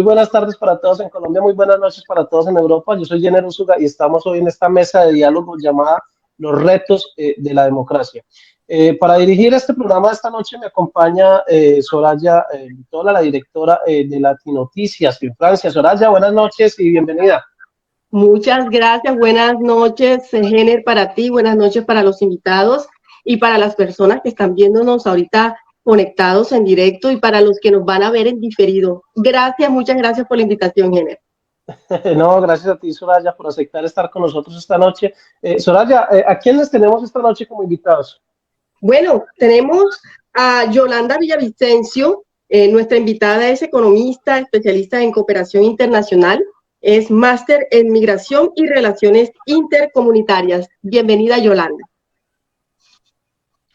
buenas tardes para todos en Colombia, muy buenas noches para todos en Europa. Yo soy Jenner Úsuga y estamos hoy en esta mesa de diálogo llamada Los retos de la democracia. Para dirigir este programa esta noche me acompaña Soraya Vitola, la directora de Latinoticias en Francia. Soraya, buenas noches y bienvenida. Muchas gracias, buenas noches, Jenner, para ti, buenas noches para los invitados y para las personas que están viéndonos ahorita conectados en directo y para los que nos van a ver en diferido. Gracias, muchas gracias por la invitación, Jenner. No, gracias a ti, Soraya, por aceptar estar con nosotros esta noche. Soraya, ¿a quiénes tenemos esta noche como invitados? Bueno, tenemos a Yolanda Villavicencio, nuestra invitada es economista, especialista en cooperación internacional, es máster en migración y relaciones intercomunitarias. Bienvenida, Yolanda.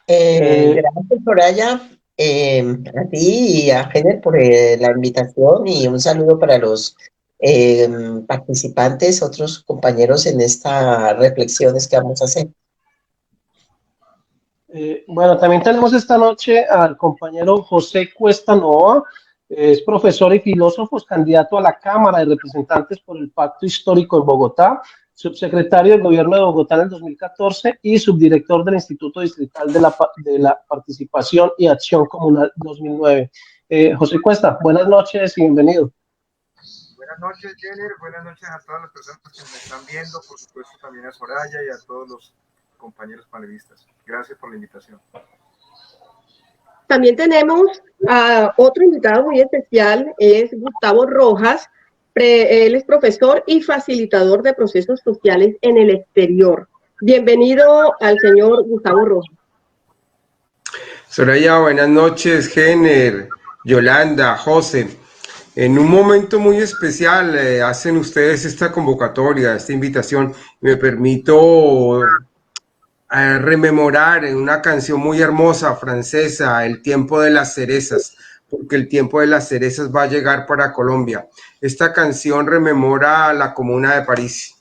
Gracias, Soraya, a ti y a Jenner por la invitación y un saludo para los participantes, otros compañeros en estas reflexiones que vamos a hacer. Bueno, también tenemos esta noche al compañero José Cuesta Novoa, es profesor y filósofo, es candidato a la Cámara de Representantes por el Pacto Histórico en Bogotá, subsecretario del Gobierno de Bogotá en el 2014 y subdirector del Instituto Distrital de la Participación y Acción Comunal 2009. José Cuesta, buenas noches y bienvenido. Buenas noches, Jenner, buenas noches a todas las personas que me están viendo, por supuesto también a Soraya y a todos los compañeros panelistas. Gracias por la invitación. También tenemos a otro invitado muy especial, es Gustavo Rojas. Él es profesor y facilitador de procesos sociales en el exterior. Bienvenido al señor Gustavo Rojas. Soraya, buenas noches, Jenner, Yolanda, José. En un momento muy especial hacen ustedes esta convocatoria, esta invitación. Me permito rememorar en una canción muy hermosa francesa, El tiempo de las cerezas, porque el tiempo de las cerezas va a llegar para Colombia. Esta canción rememora la Comuna de París.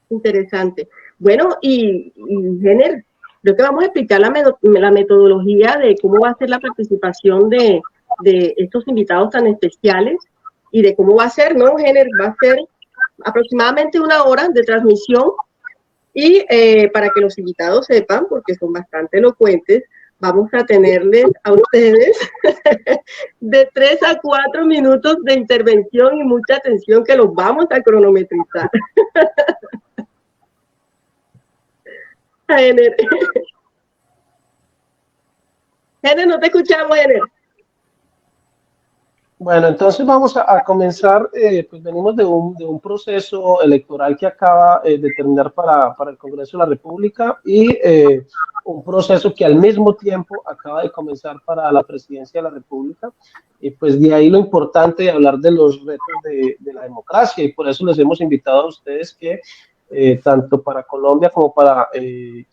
Interesante. Bueno, y Jenner, creo que vamos a explicar la metodología de cómo va a ser la participación de estos invitados tan especiales y de cómo va a ser, ¿no, Jenner? Va a ser aproximadamente 1 hora de transmisión y para que los invitados sepan, porque son bastante elocuentes, vamos a tenerles a ustedes de 3 a 4 minutos de intervención y mucha atención que los vamos a cronometrizar. Jenner. Jenner, no te escuchamos, Jenner. Bueno, entonces vamos a comenzar, pues venimos de un proceso electoral que acaba de terminar para el Congreso de la República y un proceso que al mismo tiempo acaba de comenzar para la Presidencia de la República, y pues de ahí lo importante de hablar de los retos de la democracia, y por eso les hemos invitado a ustedes que tanto para Colombia como para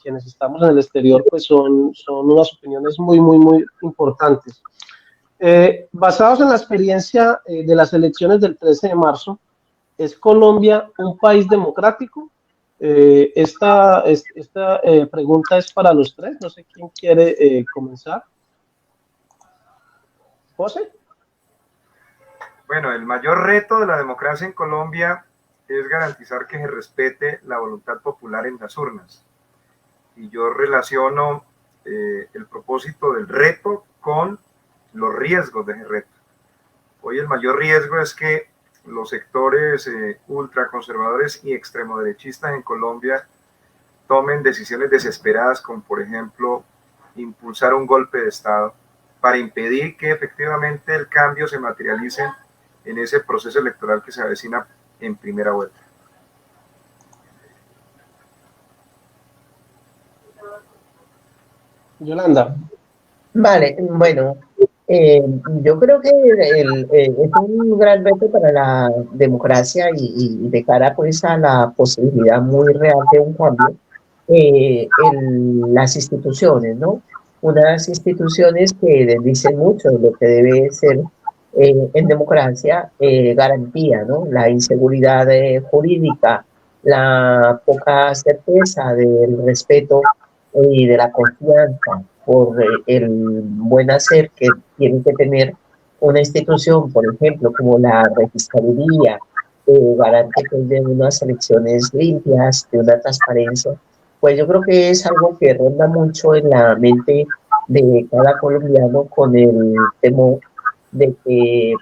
quienes estamos en el exterior, pues son unas opiniones muy importantes. Basados en la experiencia de las elecciones del 13 de marzo, ¿es Colombia un país democrático? Esta pregunta es para los tres, no sé quién quiere comenzar. ¿José? Bueno, el mayor reto de la democracia en Colombia es garantizar que se respete la voluntad popular en las urnas. Y yo relaciono el propósito del reto con los riesgos de ese reto. Hoy el mayor riesgo es que los sectores ultraconservadores y extremoderechistas en Colombia tomen decisiones desesperadas, como por ejemplo impulsar un golpe de Estado para impedir que efectivamente el cambio se materialice en ese proceso electoral que se avecina en primera vuelta. Yolanda. Vale, bueno, yo creo que es un gran reto para la democracia y de cara pues a la posibilidad muy real de un cambio en las instituciones, ¿no? Unas instituciones que dicen mucho de lo que debe ser en democracia garantía, ¿no? La inseguridad jurídica, la poca certeza del respeto y de la confianza por el buen hacer que tiene que tener una institución, por ejemplo, como la registraduría, garante pues, de unas elecciones limpias, de una transparencia, pues yo creo que es algo que ronda mucho en la mente de cada colombiano con el temor de que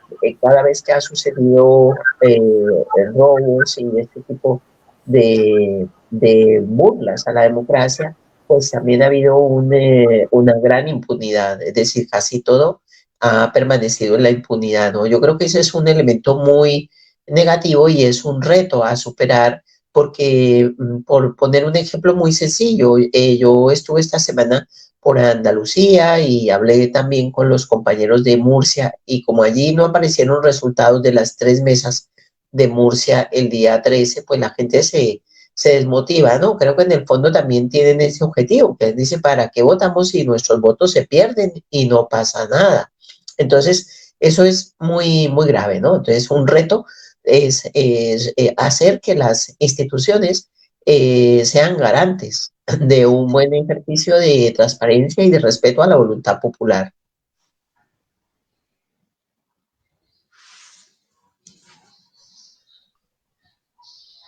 cada vez que ha sucedido robos y este tipo de burlas a la democracia, pues también ha habido una gran impunidad, es decir, casi todo ha permanecido en la impunidad, ¿no? Yo creo que ese es un elemento muy negativo y es un reto a superar porque, por poner un ejemplo muy sencillo, yo estuve esta semana por Andalucía y hablé también con los compañeros de Murcia y como allí no aparecieron resultados de las 3 mesas de Murcia el día 13, pues la gente se desmotiva, ¿no? Creo que en el fondo también tienen ese objetivo, que dice, ¿para qué votamos si nuestros votos se pierden y no pasa nada? Entonces, eso es muy, muy grave, ¿no? Entonces, un reto es hacer que las instituciones sean garantes de un buen ejercicio de transparencia y de respeto a la voluntad popular.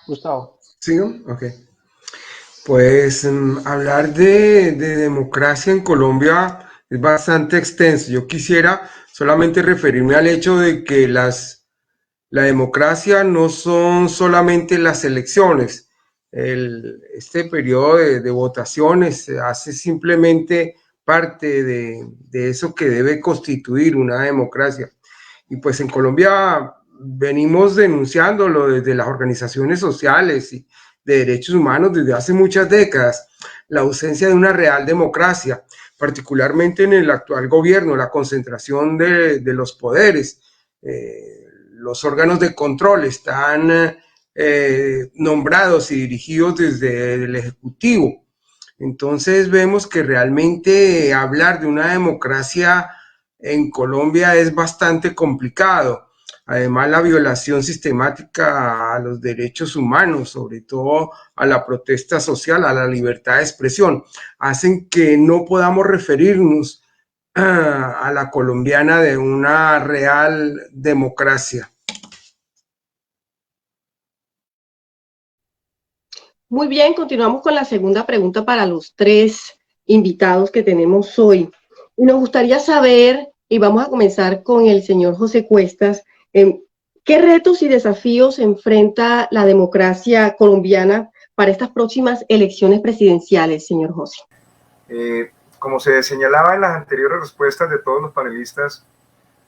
Gustavo. ¿Sigo? Ok. Pues hablar de democracia en Colombia es bastante extenso. Yo quisiera solamente referirme al hecho de que la democracia no son solamente las elecciones. Este periodo de votaciones hace simplemente parte de eso que debe constituir una democracia. Y pues en Colombia venimos denunciándolo desde las organizaciones sociales y de derechos humanos desde hace muchas décadas, la ausencia de una real democracia, particularmente en el actual gobierno, la concentración de los poderes. Los órganos de control están nombrados y dirigidos desde el Ejecutivo. Entonces vemos que realmente hablar de una democracia en Colombia es bastante complicado. Además, la violación sistemática a los derechos humanos, sobre todo a la protesta social, a la libertad de expresión, hacen que no podamos referirnos a la colombiana de una real democracia. Muy bien, continuamos con la segunda pregunta para los tres invitados que tenemos hoy. Y nos gustaría saber, y vamos a comenzar con el señor José Cuestas, ¿qué retos y desafíos enfrenta la democracia colombiana para estas próximas elecciones presidenciales, señor José? Como se señalaba en las anteriores respuestas de todos los panelistas,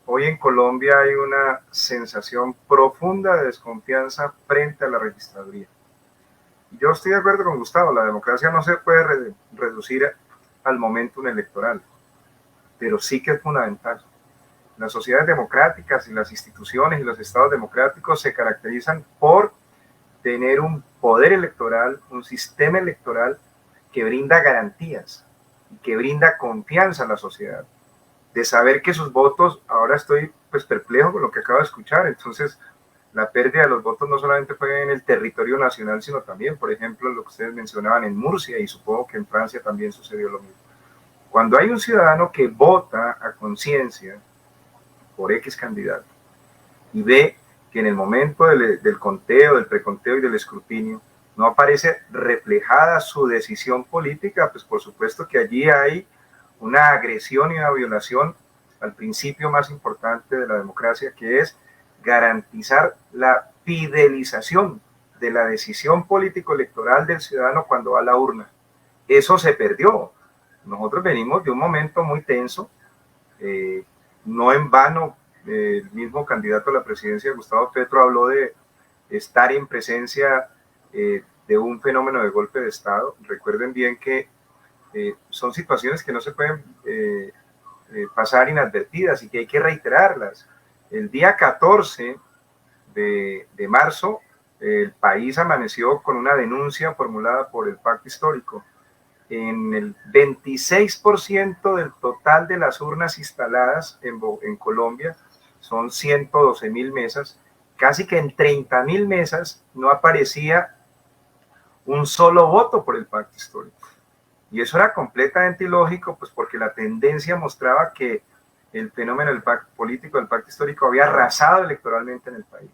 hoy en Colombia hay una sensación profunda de desconfianza frente a la registraduría. Yo estoy de acuerdo con Gustavo, la democracia no se puede reducir al momentum electoral, pero sí que es fundamental. Las sociedades democráticas y las instituciones y los estados democráticos se caracterizan por tener un poder electoral, un sistema electoral que brinda garantías y que brinda confianza a la sociedad, de saber que sus votos, ahora estoy pues perplejo con lo que acabo de escuchar, entonces la pérdida de los votos no solamente fue en el territorio nacional, sino también, por ejemplo, lo que ustedes mencionaban en Murcia, y supongo que en Francia también sucedió lo mismo. Cuando hay un ciudadano que vota a conciencia por X candidato y ve que en el momento del conteo, del preconteo y del escrutinio no aparece reflejada su decisión política, pues por supuesto que allí hay una agresión y una violación al principio más importante de la democracia, que es garantizar la fidelización de la decisión político-electoral del ciudadano cuando va a la urna. Eso se perdió. Nosotros venimos de un momento muy tenso, no en vano, el mismo candidato a la presidencia, Gustavo Petro, habló de estar en presencia de un fenómeno de golpe de Estado. Recuerden bien que son situaciones que no se pueden pasar inadvertidas y que hay que reiterarlas. El día 14 de marzo, el país amaneció con una denuncia formulada por el Pacto Histórico. En el 26% del total de las urnas instaladas en Colombia, son 112.000 mesas, casi que en 30.000 mesas no aparecía un solo voto por el Pacto Histórico. Y eso era completamente ilógico, pues porque la tendencia mostraba que el fenómeno del pacto político, del pacto histórico, había arrasado electoralmente en el país,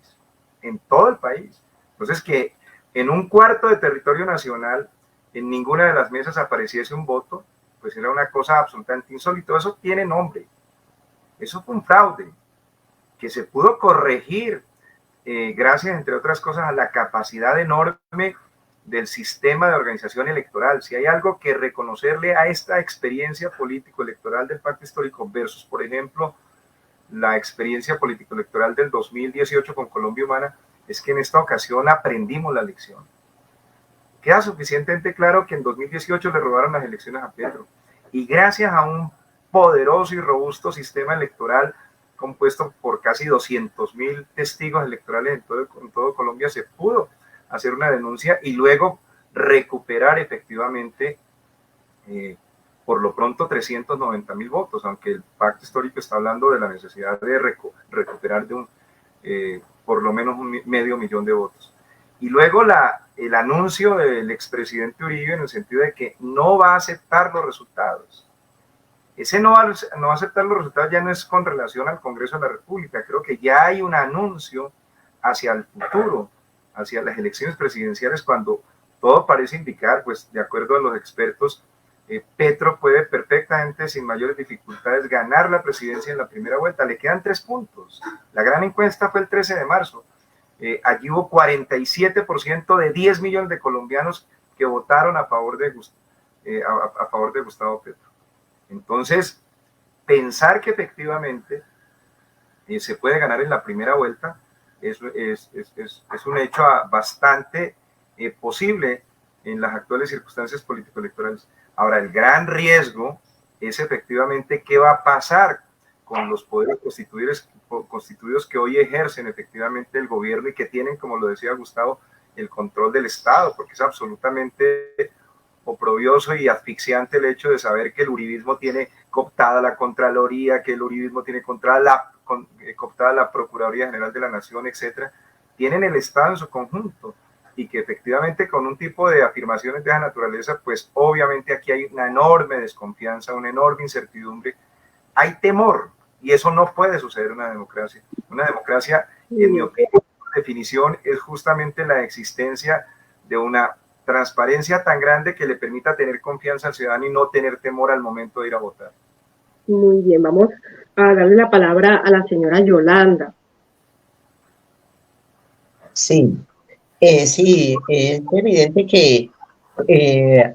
en todo el país. Entonces, que en un cuarto de territorio nacional, en ninguna de las mesas apareciese un voto, pues era una cosa absolutamente insólita. Eso tiene nombre. Eso fue un fraude que se pudo corregir gracias, entre otras cosas, a la capacidad enorme del sistema de organización electoral. Si hay algo que reconocerle a esta experiencia político-electoral del pacto histórico versus, por ejemplo, la experiencia político-electoral del 2018 con Colombia Humana, es que en esta ocasión aprendimos la lección. Queda suficientemente claro que en 2018 le robaron las elecciones a Petro, y gracias a un poderoso y robusto sistema electoral compuesto por casi 200.000 testigos electorales en todo Colombia, se pudo hacer una denuncia y luego recuperar efectivamente, por lo pronto, 390.000 votos, aunque el pacto histórico está hablando de la necesidad de recuperar por lo menos 500.000 de votos. Y luego el anuncio del expresidente Uribe en el sentido de que no va a aceptar los resultados. Ese no va a aceptar los resultados ya no es con relación al Congreso de la República, creo que ya hay un anuncio hacia el futuro, hacia las elecciones presidenciales, cuando todo parece indicar, pues de acuerdo a los expertos, Petro puede perfectamente, sin mayores dificultades, ganar la presidencia en la primera vuelta. Le quedan 3 puntos. La gran encuesta fue el 13 de marzo. Allí hubo 47% de 10 millones de colombianos que votaron a favor de Gustavo Petro. Entonces, pensar que efectivamente se puede ganar en la primera vuelta es un hecho bastante posible en las actuales circunstancias político-electorales. Ahora, el gran riesgo es efectivamente qué va a pasar con los poderes constituidos que hoy ejercen efectivamente el gobierno y que tienen, como lo decía Gustavo, el control del Estado, porque es absolutamente oprobioso y asfixiante el hecho de saber que el uribismo tiene cooptada la Contraloría, que el uribismo tiene cooptada la Procuraduría General de la Nación, etcétera. Tienen el Estado en su conjunto, y que efectivamente con un tipo de afirmaciones de esa naturaleza, pues obviamente aquí hay una enorme desconfianza, una enorme incertidumbre, hay temor, y eso no puede suceder en una democracia. Una democracia, en mi opinión, por definición, es justamente la existencia de una transparencia tan grande que le permita tener confianza al ciudadano y no tener temor al momento de ir a votar. Muy bien, vamos a darle la palabra a la señora Yolanda. Sí, sí, es evidente que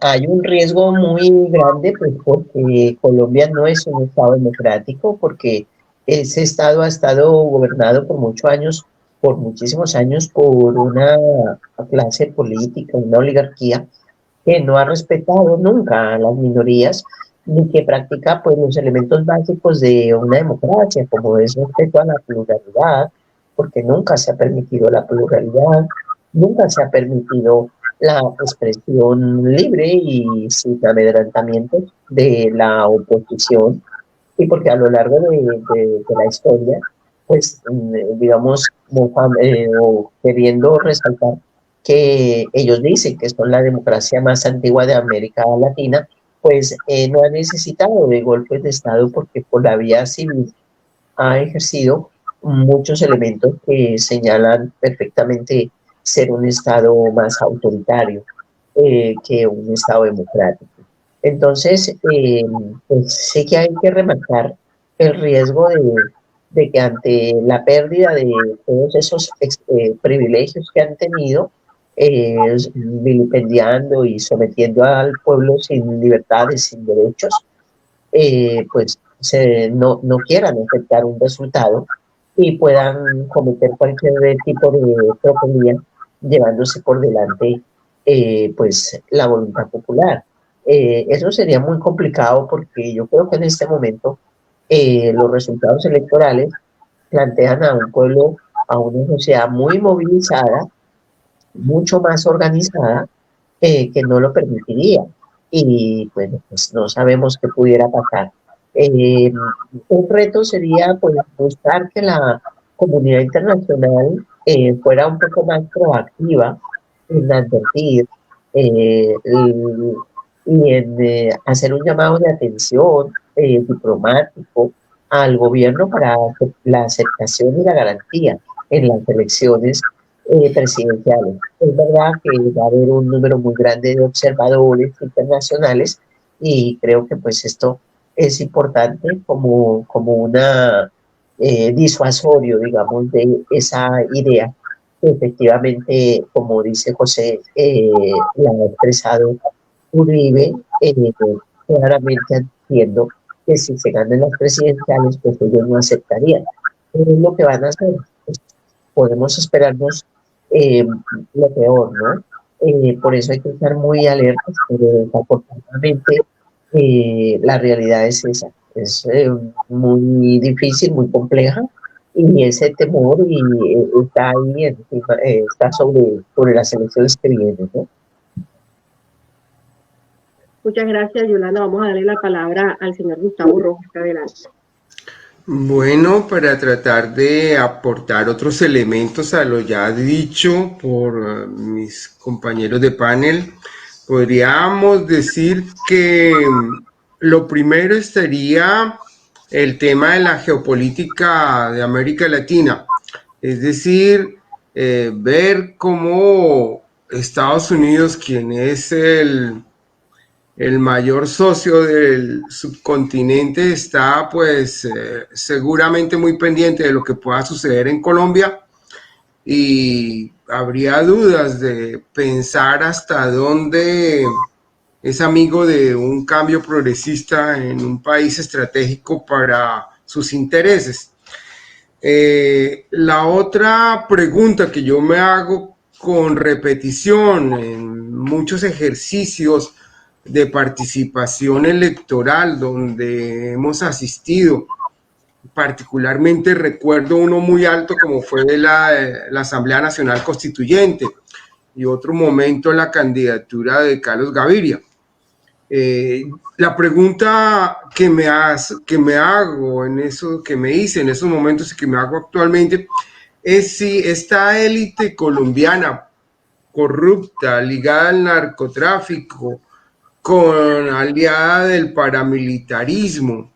hay un riesgo muy grande, pues porque Colombia no es un estado democrático, porque ese estado ha estado gobernado por muchísimos años, por una clase política, una oligarquía que no ha respetado nunca a las minorías, ni que practica pues los elementos básicos de una democracia, como es respeto a la pluralidad, porque nunca se ha permitido la pluralidad, nunca se ha permitido la expresión libre y sin amedrentamientos de la oposición, y porque a lo largo de la historia, pues, digamos, o queriendo resaltar que ellos dicen que son la democracia más antigua de América Latina, pues no ha necesitado de golpes de Estado, porque por la vía civil ha ejercido muchos elementos que señalan perfectamente ser un Estado más autoritario que un Estado democrático. Entonces, pues sí que hay que remarcar el riesgo de que ante la pérdida de todos esos privilegios que han tenido, vilipendiando y sometiendo al pueblo sin libertades, sin derechos, pues no quieran aceptar un resultado y puedan cometer cualquier tipo de tropelía, llevándose por delante pues la voluntad popular. Eso sería muy complicado, porque yo creo que en este momento los resultados electorales plantean a un pueblo, a una sociedad muy movilizada, mucho más organizada, que no lo permitiría. Y bueno, pues no sabemos qué pudiera pasar. Un reto sería pues buscar que la comunidad internacional fuera un poco más proactiva en advertir y en hacer un llamado de atención diplomático al gobierno para la aceptación y la garantía en las elecciones presidenciales. Es verdad que va a haber un número muy grande de observadores internacionales y creo que pues esto es importante como una disuasorio, digamos, de esa idea que efectivamente, como dice José, la ha expresado Uribe, claramente admitiendo que si se ganan las presidenciales, pues ellos no aceptarían. Es lo que van a hacer. Pues, podemos esperarnos eh, lo peor, ¿no? Por eso hay que estar muy alertas, pero desafortunadamente la realidad es esa. Es muy difícil, muy compleja, y ese temor está ahí, está sobre las elecciones que vienen, ¿no? Muchas gracias, Yolanda. Vamos a darle la palabra al señor Gustavo Rojas. Adelante. Bueno, para tratar de aportar otros elementos a lo ya dicho por mis compañeros de panel, podríamos decir que lo primero estaría el tema de la geopolítica de América Latina, es decir, ver cómo Estados Unidos, quien es el mayor socio del subcontinente, está pues seguramente muy pendiente de lo que pueda suceder en Colombia, y habría dudas de pensar hasta dónde es amigo de un cambio progresista en un país estratégico para sus intereses. La otra pregunta que yo me hago con repetición en muchos ejercicios de participación electoral donde hemos asistido, particularmente recuerdo uno muy alto como fue de la Asamblea Nacional Constituyente, y otro momento la candidatura de Carlos Gaviria. La pregunta que me hago en eso, que me hice en esos momentos y que me hago actualmente, es si esta élite colombiana corrupta, ligada al narcotráfico, con aliada del paramilitarismo,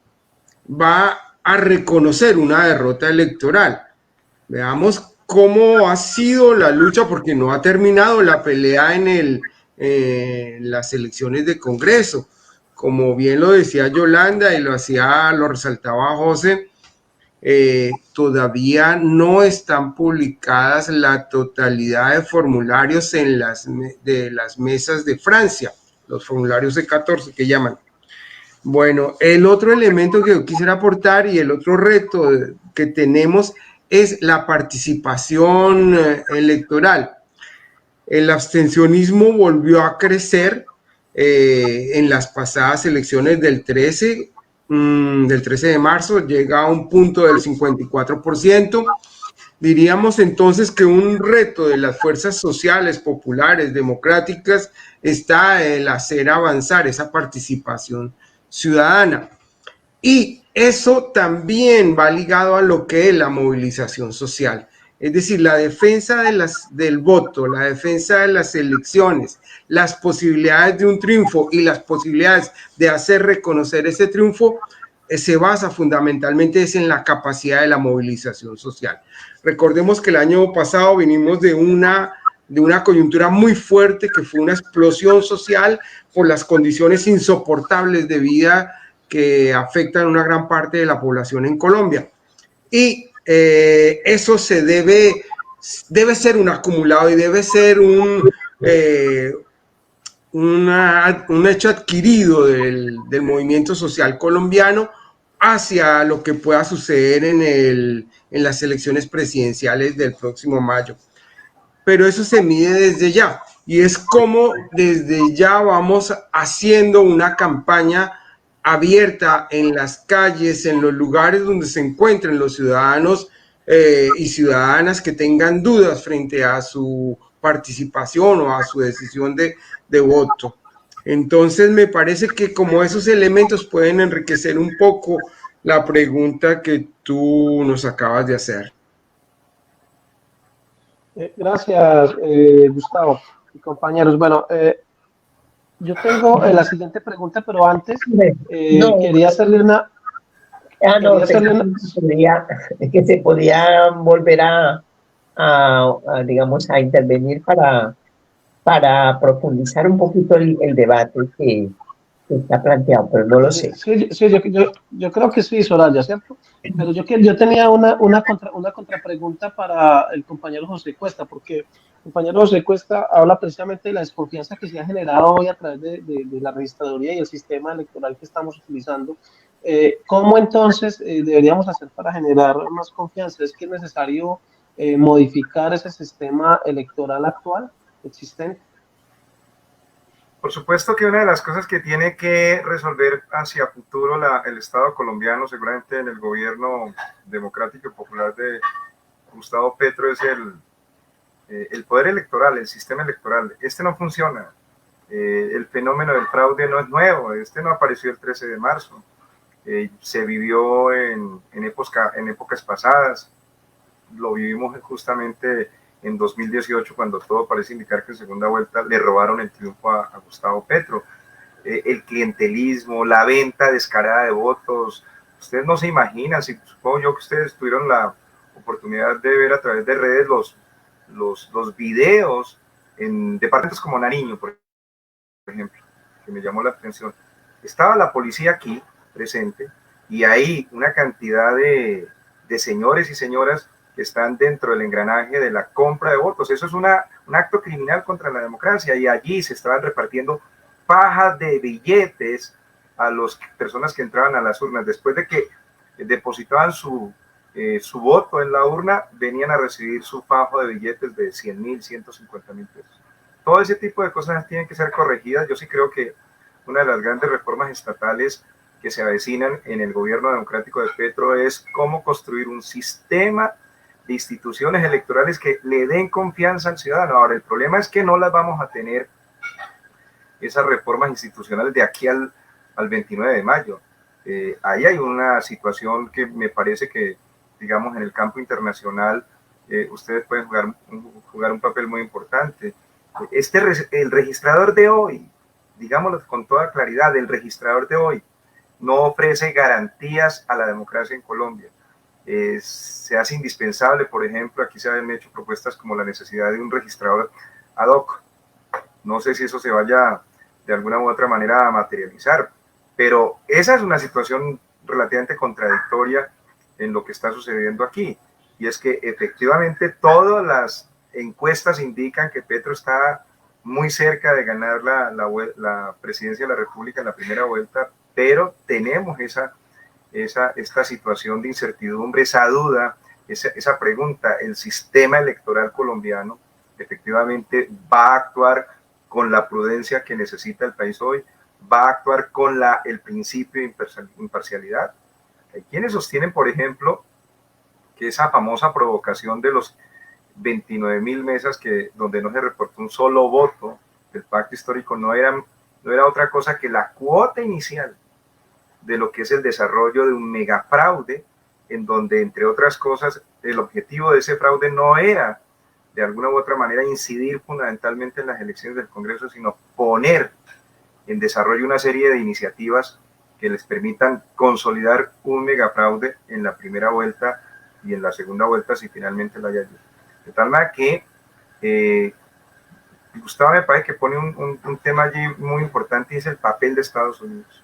va a reconocer una derrota electoral. Veamos cómo ha sido la lucha, porque no ha terminado la pelea en las elecciones de Congreso. Como bien lo decía Yolanda y lo resaltaba José, todavía no están publicadas la totalidad de formularios de las mesas de Francia, los formularios C14 que llaman. Bueno, el otro elemento que yo quisiera aportar y el otro reto que tenemos es la participación electoral. El abstencionismo volvió a crecer en las pasadas elecciones del 13 de marzo, llega a un punto del 54%. Diríamos entonces que un reto de las fuerzas sociales, populares, democráticas, está el hacer avanzar esa participación ciudadana. Y eso también va ligado a lo que es la movilización social, es decir, la defensa del voto, la defensa de las elecciones, las posibilidades de un triunfo y las posibilidades de hacer reconocer ese triunfo, se basa fundamentalmente en la capacidad de la movilización social. Recordemos que el año pasado vinimos de una coyuntura muy fuerte, que fue una explosión social por las condiciones insoportables de vida que afectan a una gran parte de la población en Colombia. Y eso debe ser un acumulado y debe ser un hecho adquirido del movimiento social colombiano hacia lo que pueda suceder en las elecciones presidenciales del próximo mayo. Pero eso se mide desde ya, y es como desde ya vamos haciendo una campaña abierta en las calles, en los lugares donde se encuentren los ciudadanos y ciudadanas que tengan dudas frente a su participación o a su decisión de voto. Entonces me parece que como esos elementos pueden enriquecer un poco la pregunta que tú nos acabas de hacer. Gracias, Gustavo y compañeros. Bueno, yo tengo la siguiente pregunta, pero antes No, quería hacerle una... No, quería hacerle una... que se podía volver digamos, a intervenir para profundizar un poquito el debate que está planteado, pero no lo sé. Sí, sí, yo creo que sí, Soraya, ¿cierto? Pero yo tenía una contrapregunta para el compañero José Cuesta, porque el compañero José Cuesta habla precisamente de la desconfianza que se ha generado hoy a través de la registraduría y el sistema electoral que estamos utilizando. ¿Cómo entonces deberíamos hacer para generar más confianza? ¿Es que es necesario modificar ese sistema electoral actual existente? Por supuesto que una de las cosas que tiene que resolver hacia futuro el Estado colombiano, seguramente en el gobierno democrático y popular de Gustavo Petro, es el poder electoral, el sistema electoral. Este no funciona. El fenómeno del fraude no es nuevo, este no apareció el 13 de marzo. Se vivió en épocas pasadas, lo vivimos justamente en 2018, cuando todo parece indicar que en segunda vuelta le robaron el triunfo a Gustavo Petro. El clientelismo, la venta descarada de votos, ustedes no se imaginan, supongo yo que ustedes tuvieron la oportunidad de ver a través de redes los videos en departamentos como Nariño, por ejemplo, que me llamó la atención. Estaba la policía aquí presente y hay una cantidad de señores y señoras que están dentro del engranaje de la compra de votos. Eso es un acto criminal contra la democracia, y allí se estaban repartiendo fajas de billetes a las personas que entraban a las urnas. Después de que depositaban su voto en la urna, venían a recibir su fajo de billetes de 100.000, 150.000 pesos. Todo ese tipo de cosas tienen que ser corregidas. Yo sí creo que una de las grandes reformas estatales que se avecinan en el gobierno democrático de Petro es cómo construir un sistema de instituciones electorales que le den confianza al ciudadano. Ahora, el problema es que no las vamos a tener, esas reformas institucionales, de aquí al 29 de mayo. Ahí hay una situación que me parece que, digamos, en el campo internacional, ustedes pueden jugar un papel muy importante. El registrador de hoy, digámoslo con toda claridad, el registrador de hoy no ofrece garantías a la democracia en Colombia. Se hace indispensable, por ejemplo, aquí se han hecho propuestas como la necesidad de un registrador ad hoc. No sé si eso se vaya de alguna u otra manera a materializar, pero esa es una situación relativamente contradictoria en lo que está sucediendo aquí. Y es que efectivamente todas las encuestas indican que Petro está muy cerca de ganar la presidencia de la República en la primera vuelta, pero tenemos esta situación de incertidumbre, esa duda, esa pregunta. El sistema electoral colombiano efectivamente va a actuar con la prudencia que necesita el país hoy, va a actuar con el principio de imparcialidad. Hay quienes sostienen, por ejemplo, que esa famosa provocación de los 29.000 mesas donde no se reportó un solo voto del pacto histórico no era otra cosa que la cuota inicial de lo que es el desarrollo de un megafraude, en donde, entre otras cosas, el objetivo de ese fraude no era de alguna u otra manera incidir fundamentalmente en las elecciones del Congreso, sino poner en desarrollo una serie de iniciativas que les permitan consolidar un megafraude en la primera vuelta y en la segunda vuelta, si finalmente la haya. De tal manera que Gustavo me parece que pone un tema allí muy importante, y es el papel de Estados Unidos.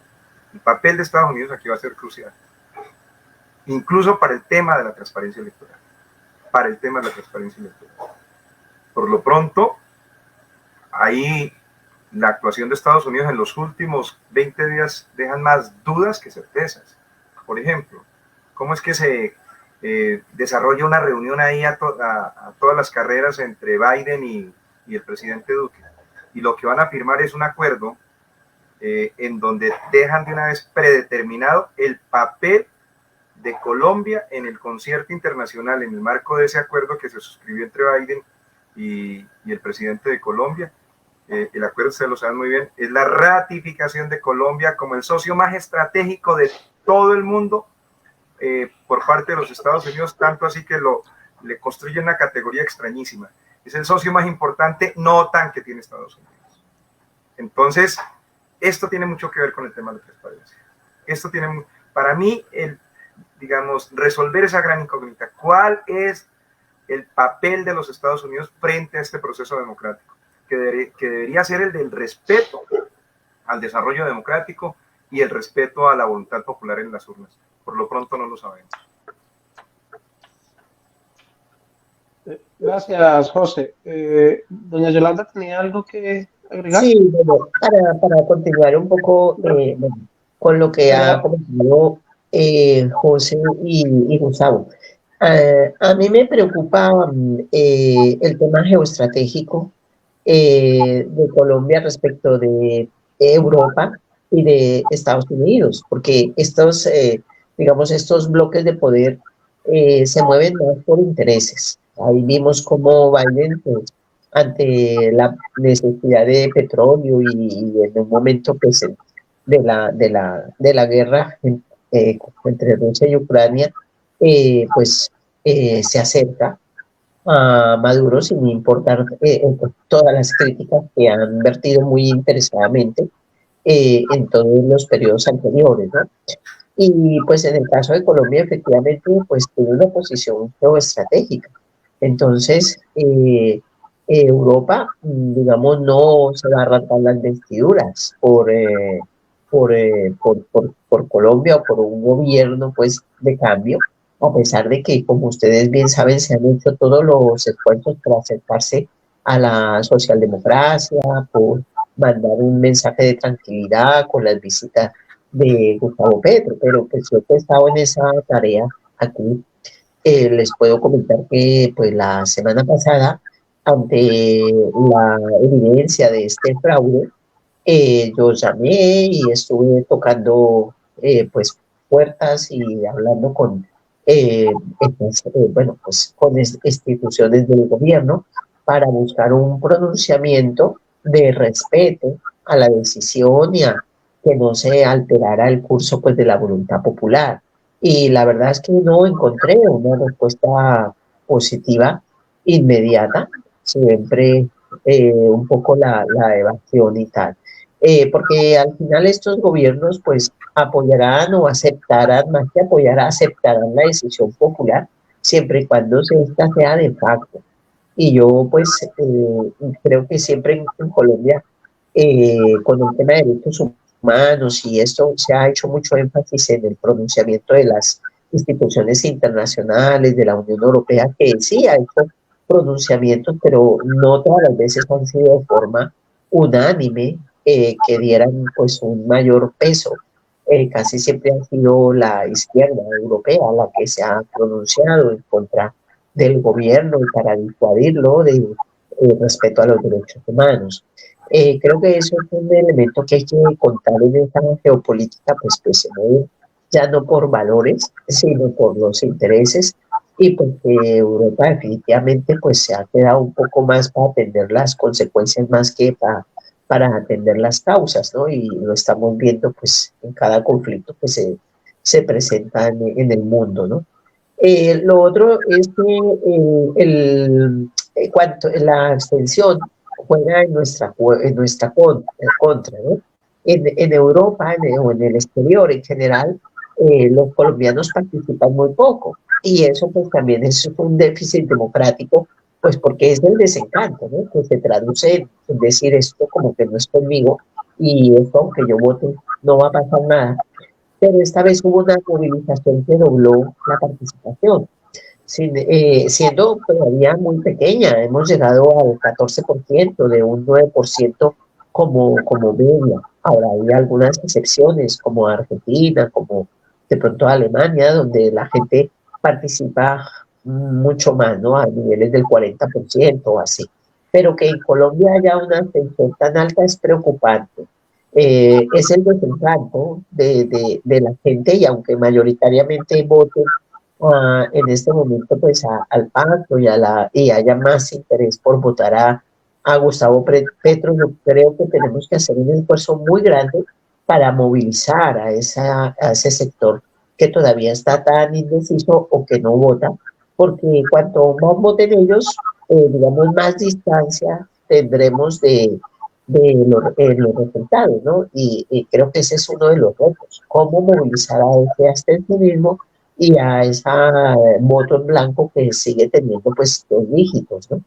El papel de Estados Unidos aquí va a ser crucial, incluso para el tema de la transparencia electoral. Para el tema de la transparencia electoral. Por lo pronto, ahí la actuación de Estados Unidos en los últimos 20 días dejan más dudas que certezas. Por ejemplo, ¿cómo es que se desarrolla una reunión ahí a todas las carreras entre Biden y el presidente Duque? Y lo que van a firmar es un acuerdo en donde dejan de una vez predeterminado el papel de Colombia en el concierto internacional, en el marco de ese acuerdo que se suscribió entre Biden y el presidente de Colombia. El acuerdo, ustedes lo saben muy bien, es la ratificación de Colombia como el socio más estratégico de todo el mundo por parte de los Estados Unidos, tanto así que le construyen una categoría extrañísima. Es el socio más importante no OTAN que tiene Estados Unidos. Entonces, esto tiene mucho que ver con el tema de la transparencia. Para mí, digamos, resolver esa gran incógnita. ¿Cuál es el papel de los Estados Unidos frente a este proceso democrático? Que debería ser el del respeto al desarrollo democrático y el respeto a la voluntad popular en las urnas. Por lo pronto no lo sabemos. Gracias, José. Doña Yolanda, ¿tenía algo que agregar? Sí, bueno, para continuar un poco bueno, con lo que ha comentado José y Gustavo. A mí me preocupa el tema geoestratégico de Colombia respecto de Europa y de Estados Unidos, porque estos, digamos, estos bloques de poder se mueven más por intereses. Ahí vimos cómo Biden, pues, ante la necesidad de petróleo y en un momento pues, de la guerra entre Rusia y Ucrania, pues se acerca a Maduro sin importar todas las críticas que han vertido muy interesadamente en todos los periodos anteriores, ¿no? Y pues en el caso de Colombia, efectivamente, pues tiene una posición geoestratégica. Entonces, Europa, digamos, no se va a arrancar las vestiduras por Colombia o por un gobierno, pues, de cambio, a pesar de que, como ustedes bien saben, se han hecho todos los esfuerzos para acercarse a la socialdemocracia, por mandar un mensaje de tranquilidad con las visitas de Gustavo Petro, pero pues yo que he estado en esa tarea aquí, les puedo comentar que pues la semana pasada, ante la evidencia de este fraude, yo llamé y estuve tocando pues puertas y hablando con bueno, pues con instituciones del gobierno para buscar un pronunciamiento de respeto a la decisión y a que no se alterara el curso pues de la voluntad popular. Y la verdad es que no encontré una respuesta positiva inmediata, siempre un poco la evasión y tal. Porque al final estos gobiernos pues apoyarán o aceptarán, más que apoyar, aceptarán la decisión popular siempre y cuando esta sea de facto. Y yo pues creo que siempre en Colombia con el tema de derechos humanos y esto se ha hecho mucho énfasis en el pronunciamiento de las instituciones internacionales, de la Unión Europea, que sí ha hecho pronunciamientos, pero no todas las veces han sido de forma unánime, que dieran pues un mayor peso. Casi siempre ha sido la izquierda europea la que se ha pronunciado en contra del gobierno y para disuadirlo de respeto a los derechos humanos. Creo que eso es un elemento que hay que contar en esta geopolítica, pues se mueve ya no por valores, sino por los intereses, y porque Europa definitivamente pues se ha quedado un poco más para atender las consecuencias más que para atender las causas, ¿no? Y lo estamos viendo pues en cada conflicto que se presenta en el mundo, ¿no? Lo otro es que cuanto la abstención juega en contra, ¿no? En Europa o en el exterior en general, los colombianos participan muy poco y eso pues también es un déficit democrático, pues porque es del desencanto, ¿no? Que se traduce en decir esto como que no es conmigo y esto aunque yo vote no va a pasar nada, pero esta vez hubo una movilización que dobló la participación, siendo todavía muy pequeña. Hemos llegado al 14% de un 9% como media. Ahora hay algunas excepciones como Argentina, como de pronto Alemania, donde la gente participa mucho más, ¿no? A niveles del 40% o así. Pero que en Colombia haya una abstención tan alta es preocupante. Es el desencanto de la gente y aunque mayoritariamente voten en este momento pues al pacto y haya más interés por votar a Gustavo Petro, yo creo que tenemos que hacer un esfuerzo muy grande para movilizar a ese sector que todavía está tan indeciso o que no vota, porque cuanto más voten ellos, digamos, más distancia tendremos de los resultados, ¿no? Y creo que ese es uno de los retos, cómo movilizar a ese abstencionismo y a esa voto en blanco que sigue teniendo pues 2 dígitos, ¿no?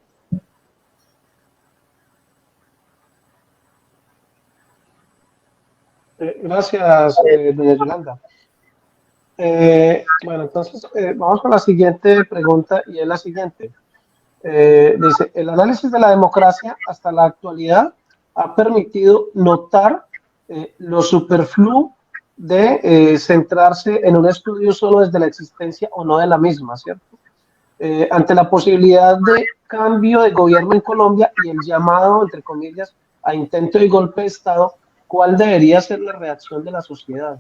Gracias, doña Yolanda. Bueno, entonces vamos con la siguiente pregunta y es la siguiente. Dice, el análisis de la democracia hasta la actualidad ha permitido notar lo superfluo de centrarse en un estudio solo desde la existencia o no de la misma, ¿cierto? Ante la posibilidad de cambio de gobierno en Colombia y el llamado, entre comillas, a intento de golpe de Estado, ¿cuál debería ser la reacción de la sociedad?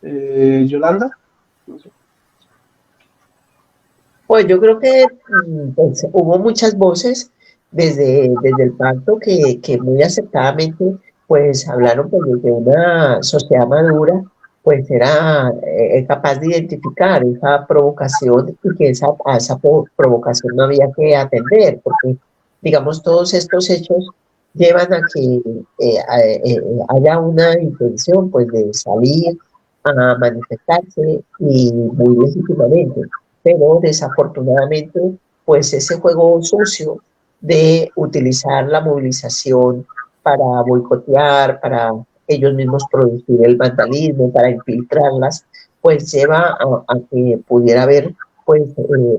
Yolanda. Pues yo creo que pues, hubo muchas voces desde el pacto que muy acertadamente pues hablaron pues, desde una sociedad madura, pues era capaz de identificar esa provocación y que a esa provocación no había que atender, porque digamos todos estos hechos llevan a que haya una intención pues de salir a manifestarse y muy legítimamente, pero desafortunadamente, pues ese juego sucio de utilizar la movilización para boicotear, para ellos mismos producir el vandalismo, para infiltrarlas, pues lleva a que pudiera haber pues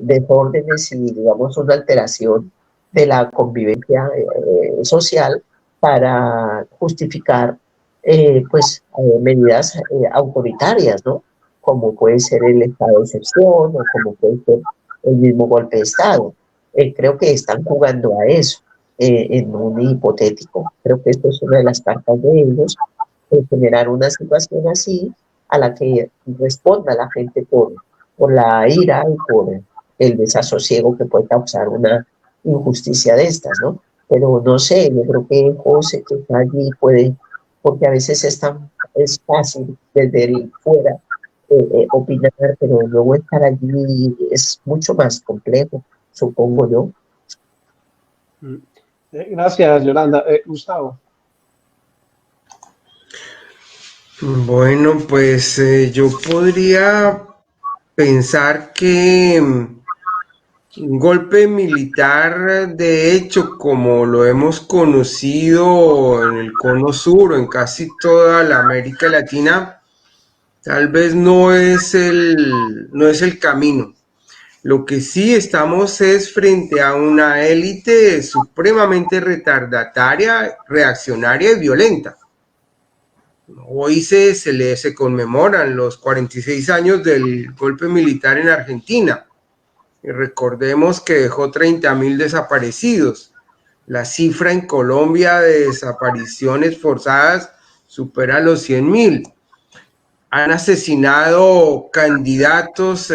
desórdenes y digamos una alteración de la convivencia social para justificar medidas autoritarias, ¿no? Como puede ser el estado de excepción o como puede ser el mismo golpe de Estado. Creo que están jugando a eso en un hipotético. Creo que esto es una de las cartas de ellos, generar una situación así a la que responda la gente por la ira y por el desasosiego que puede causar una injusticia de estas, ¿no? Pero no sé, yo creo que José que está allí puede, porque a veces es fácil desde el fuera opinar, pero luego estar allí es mucho más complejo, supongo yo. Gracias, Yolanda. Gustavo. Bueno, pues yo podría pensar que un golpe militar, de hecho, como lo hemos conocido en el Cono Sur o en casi toda la América Latina, tal vez no es el camino. Lo que sí estamos es frente a una élite supremamente retardataria, reaccionaria y violenta. Hoy se conmemoran los 46 años del golpe militar en Argentina. Y recordemos que dejó 30.000 desaparecidos. La cifra en Colombia de desapariciones forzadas supera los 100.000. Han asesinado candidatos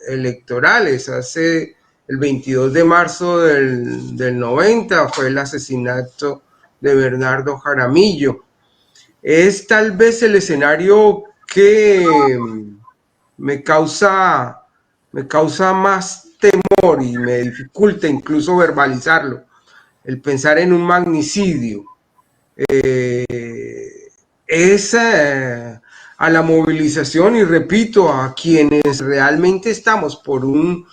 electorales. Hace el 22 de marzo del 90 fue el asesinato de Bernardo Jaramillo. Es tal vez el escenario que me causa más temor y me dificulta incluso verbalizarlo, el pensar en un magnicidio. Es a la movilización y repito, a quienes realmente estamos por un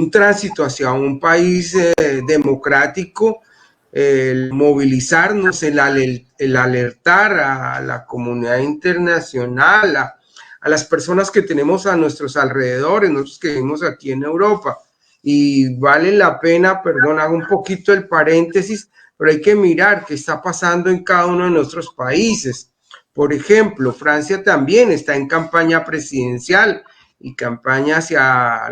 tránsito hacia un país democrático, el movilizarnos, el alertar a la comunidad internacional, a las personas que tenemos a nuestros alrededores, nosotros que vivimos aquí en Europa. Y vale la pena, perdón, hago un poquito el paréntesis, pero hay que mirar qué está pasando en cada uno de nuestros países. Por ejemplo, Francia también está en campaña presidencial y campaña hacia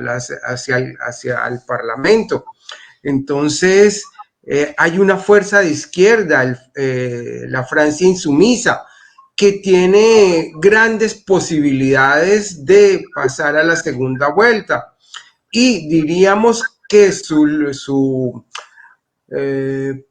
el Parlamento. Entonces, hay una fuerza de izquierda, la Francia insumisa, que tiene grandes posibilidades de pasar a la segunda vuelta. Y diríamos que su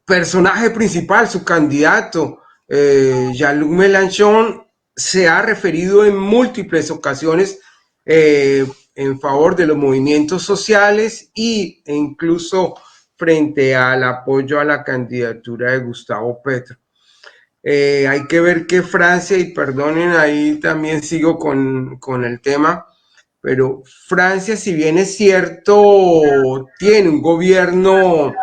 personaje principal, su candidato, Jean-Luc Mélenchon, se ha referido en múltiples ocasiones en favor de los movimientos sociales e incluso frente al apoyo a la candidatura de Gustavo Petro. Hay que ver que Francia, y perdonen, ahí también sigo con el tema, pero Francia, si bien es cierto, tiene un gobierno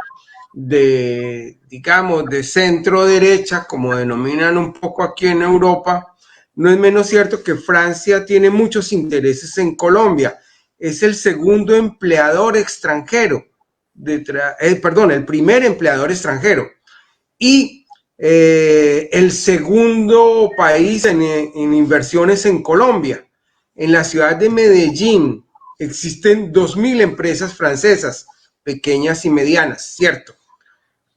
de, digamos, de centro derecha, como denominan un poco aquí en Europa, no es menos cierto que Francia tiene muchos intereses en Colombia. Es el segundo empleador extranjero, perdón, el primer empleador extranjero. Y el segundo país en inversiones en Colombia. En la ciudad de Medellín existen 2.000 empresas francesas, pequeñas y medianas, ¿cierto?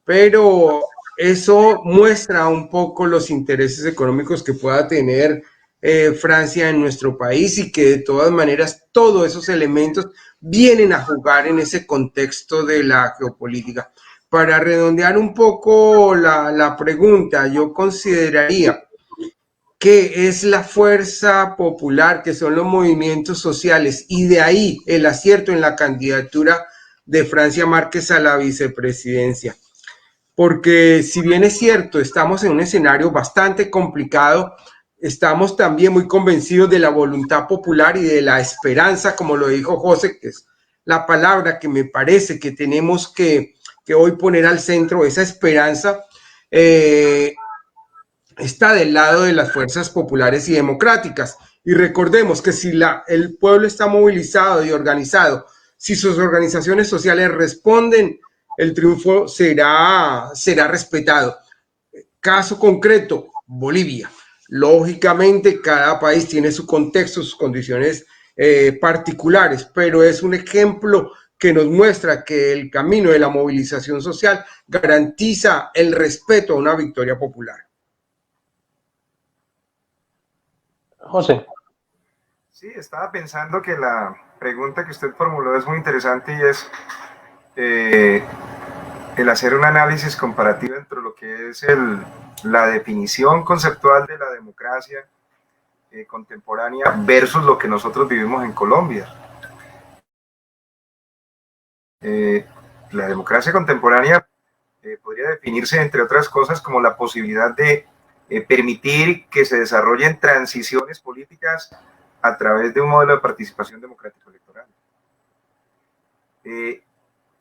Pero eso muestra un poco los intereses económicos que pueda tener Francia en nuestro país, y que de todas maneras todos esos elementos vienen a jugar en ese contexto de la geopolítica. Para redondear un poco la pregunta, yo consideraría que es la fuerza popular, que son los movimientos sociales, y de ahí el acierto en la candidatura de Francia Márquez a la vicepresidencia. Porque si bien es cierto, estamos en un escenario bastante complicado, estamos también muy convencidos de la voluntad popular y de la esperanza, como lo dijo José, que es la palabra que me parece que tenemos que hoy poner al centro. Esa esperanza está del lado de las fuerzas populares y democráticas. Y recordemos que si el pueblo está movilizado y organizado, si sus organizaciones sociales responden, el triunfo será respetado. Caso concreto, Bolivia. Lógicamente, cada país tiene su contexto, sus condiciones particulares, pero es un ejemplo que nos muestra que el camino de la movilización social garantiza el respeto a una victoria popular. José. Sí, estaba pensando que la pregunta que usted formuló es muy interesante, y es el hacer un análisis comparativo entre lo que es la definición conceptual de la democracia contemporánea versus lo que nosotros vivimos en Colombia. La democracia contemporánea podría definirse, entre otras cosas, como la posibilidad de permitir que se desarrollen transiciones políticas a través de un modelo de participación democrático electoral.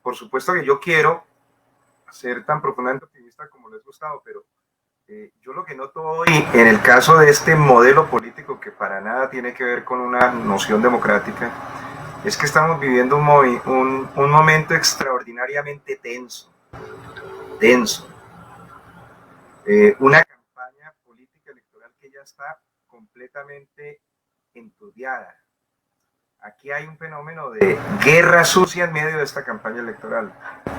Por supuesto que yo quiero ser tan profundamente optimista como les Gustavo, pero yo lo que noto hoy en el caso de este modelo político, que para nada tiene que ver con una noción democrática, es que estamos viviendo un momento extraordinariamente tenso. Una campaña política electoral que ya está completamente entudiada. Aquí hay un fenómeno de guerra sucia en medio de esta campaña electoral.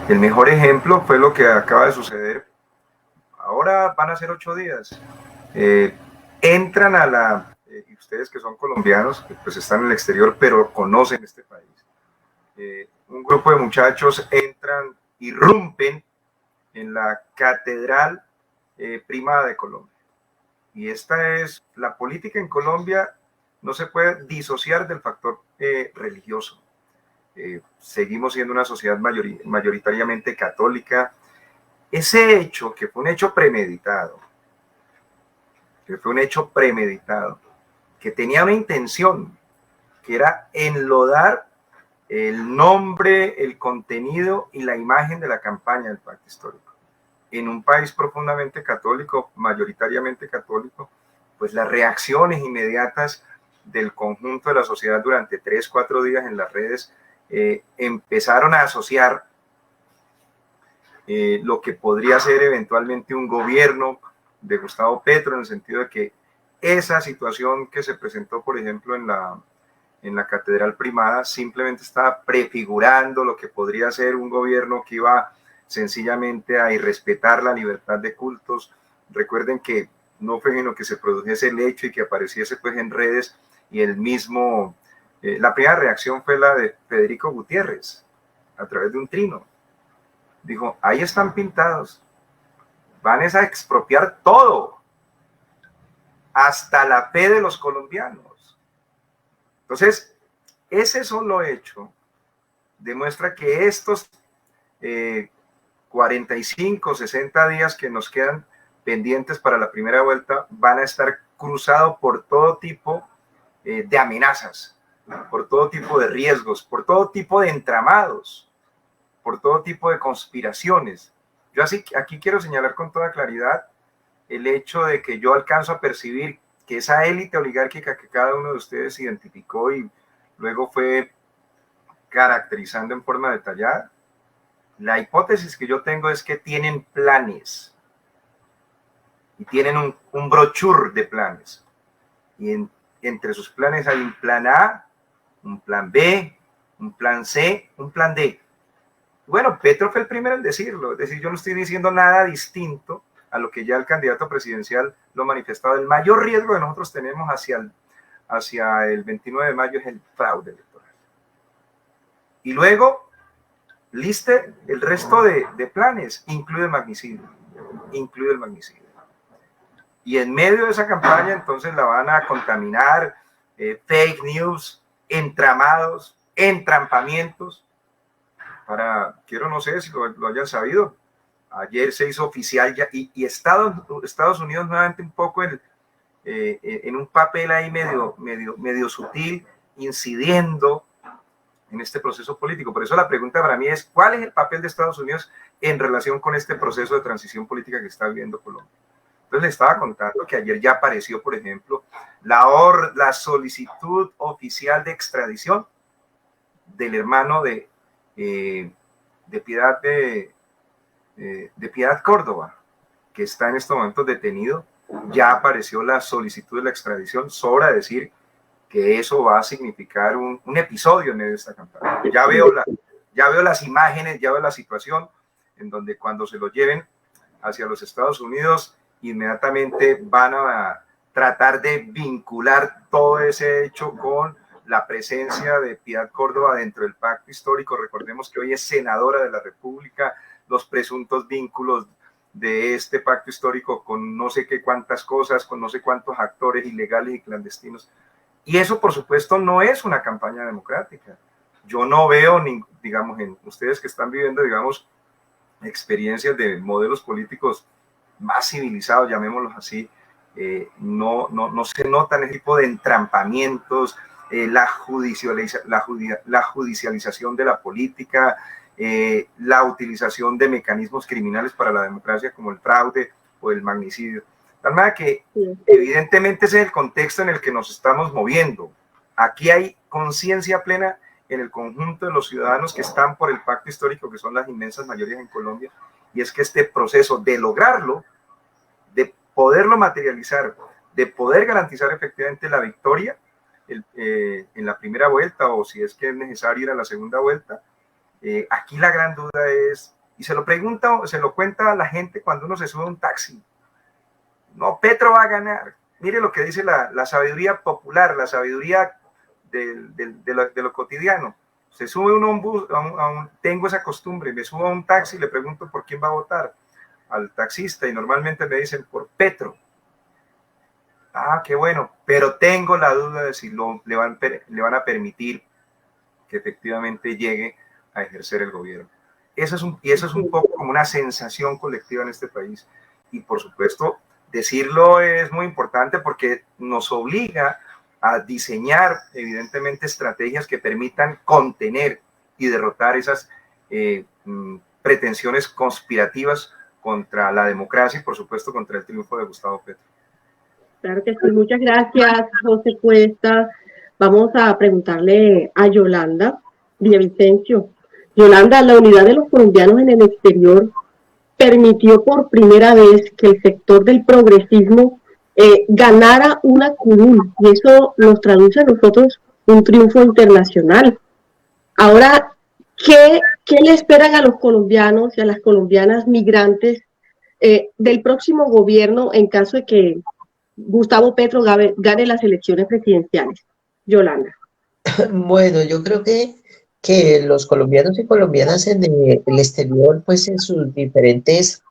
El mejor ejemplo fue lo que acaba de suceder. Ahora van a ser 8 días. Entran y ustedes que son colombianos, pues están en el exterior, pero conocen este país. Un grupo de muchachos entran, irrumpen en la Catedral Primada de Colombia. Y esta es la política en Colombia. No se puede disociar del factor religioso. Seguimos siendo una sociedad mayoritariamente católica. Ese hecho, que fue un hecho premeditado, que tenía una intención, que era enlodar el nombre, el contenido y la imagen de la campaña del pacto histórico. En un país profundamente católico, mayoritariamente católico, pues las reacciones inmediatas del conjunto de la sociedad durante 3-4 días en las redes empezaron a asociar lo que podría ser eventualmente un gobierno de Gustavo Petro, en el sentido de que esa situación que se presentó, por ejemplo, en la Catedral Primada, simplemente estaba prefigurando lo que podría ser un gobierno que iba sencillamente a irrespetar la libertad de cultos. Recuerden que no fue sino que se produjese el hecho y que apareciese pues en redes, y el mismo, la primera reacción fue la de Federico Gutiérrez, a través de un trino. Dijo, ahí están pintados, van a expropiar todo, hasta la fe de los colombianos. Entonces, ese solo hecho demuestra que estos 45, 60 días que nos quedan pendientes para la primera vuelta van a estar cruzados por todo tipo de amenazas, por todo tipo de riesgos, por todo tipo de entramados, por todo tipo de conspiraciones. Yo aquí quiero señalar con toda claridad el hecho de que yo alcanzo a percibir que esa élite oligárquica que cada uno de ustedes identificó y luego fue caracterizando en forma detallada, la hipótesis que yo tengo es que tienen planes y tienen un brochure de planes. Y entre sus planes hay un plan A, un plan B, un plan C, un plan D. Bueno, Petro fue el primero en decirlo, es decir, yo no estoy diciendo nada distinto a lo que ya el candidato presidencial lo ha manifestado. El mayor riesgo que nosotros tenemos hacia el 29 de mayo es el fraude electoral. Y luego, liste el resto de planes, incluye el magnicidio. Y en medio de esa campaña, entonces la van a contaminar, fake news, entramados, entrampamientos, quiero no sé si lo hayan sabido, ayer se hizo oficial ya, y Estados Unidos nuevamente un poco en un papel ahí medio sutil, incidiendo en este proceso político. Por eso la pregunta para mí es, ¿cuál es el papel de Estados Unidos en relación con este proceso de transición política que está viviendo Colombia? Entonces le estaba contando que ayer ya apareció, por ejemplo, la solicitud oficial de extradición del hermano de Piedad Córdoba, que está en estos momentos detenido. Ya apareció la solicitud de la extradición. Sobra decir que eso va a significar un episodio en medio de esta campaña. Ya veo las imágenes, ya veo la situación en donde cuando se lo lleven hacia los Estados Unidos, inmediatamente van a tratar de vincular todo ese hecho con la presencia de Piedad Córdoba dentro del pacto histórico. Recordemos que hoy es senadora de la República, los presuntos vínculos de este pacto histórico con no sé qué cuántas cosas, con no sé cuántos actores ilegales y clandestinos. Y eso, por supuesto, no es una campaña democrática. Yo no veo, digamos, en ustedes que están viviendo, digamos, experiencias de modelos políticos más civilizados, llamémoslos así, no se notan ese tipo de entrampamientos, la judicialización de la política, la utilización de mecanismos criminales para la democracia como el fraude o el magnicidio. De tal manera que evidentemente ese es el contexto en el que nos estamos moviendo. Aquí hay conciencia plena en el conjunto de los ciudadanos que están por el pacto histórico, que son las inmensas mayorías en Colombia, y es que este proceso de lograrlo, de poderlo materializar, de poder garantizar efectivamente la victoria en la primera vuelta, o si es que es necesario ir a la segunda vuelta, aquí la gran duda es, y se lo cuenta a la gente cuando uno se sube a un taxi, no, Petro va a ganar. Mire lo que dice la sabiduría popular, la sabiduría de lo cotidiano. Se sube uno a un bus, tengo esa costumbre, me subo a un taxi y le pregunto por quién va a votar al taxista y normalmente me dicen por Petro. Ah, qué bueno, pero tengo la duda de si le van a permitir que efectivamente llegue a ejercer el gobierno. Eso es un poco como una sensación colectiva en este país. Y por supuesto, decirlo es muy importante porque nos obliga a diseñar evidentemente estrategias que permitan contener y derrotar esas pretensiones conspirativas contra la democracia y por supuesto contra el triunfo de Gustavo Petro. Claro que sí, muchas gracias, José Cuesta. Vamos a preguntarle a Yolanda Villavicencio. Yolanda, la unidad de los colombianos en el exterior permitió por primera vez que el sector del progresismo ganara una curul, y eso nos traduce a nosotros un triunfo internacional. Ahora, ¿qué le esperan a los colombianos y a las colombianas migrantes del próximo gobierno en caso de que Gustavo Petro gane las elecciones presidenciales? Yolanda. Bueno, yo creo que los colombianos y colombianas en el exterior, pues en sus diferentes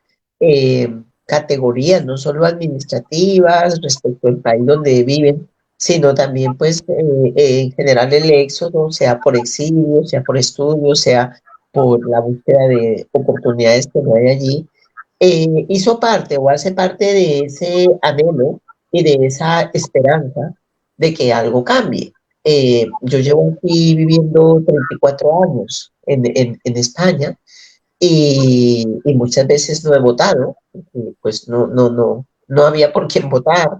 categorías, no solo administrativas respecto al país donde viven, sino también pues en general el éxodo, sea por exilio, sea por estudio, sea por la búsqueda de oportunidades que no hay allí, hizo parte o hace parte de ese anhelo y de esa esperanza de que algo cambie. Yo llevo aquí viviendo 34 años en España y muchas veces no he votado, porque, pues no había por quién votar.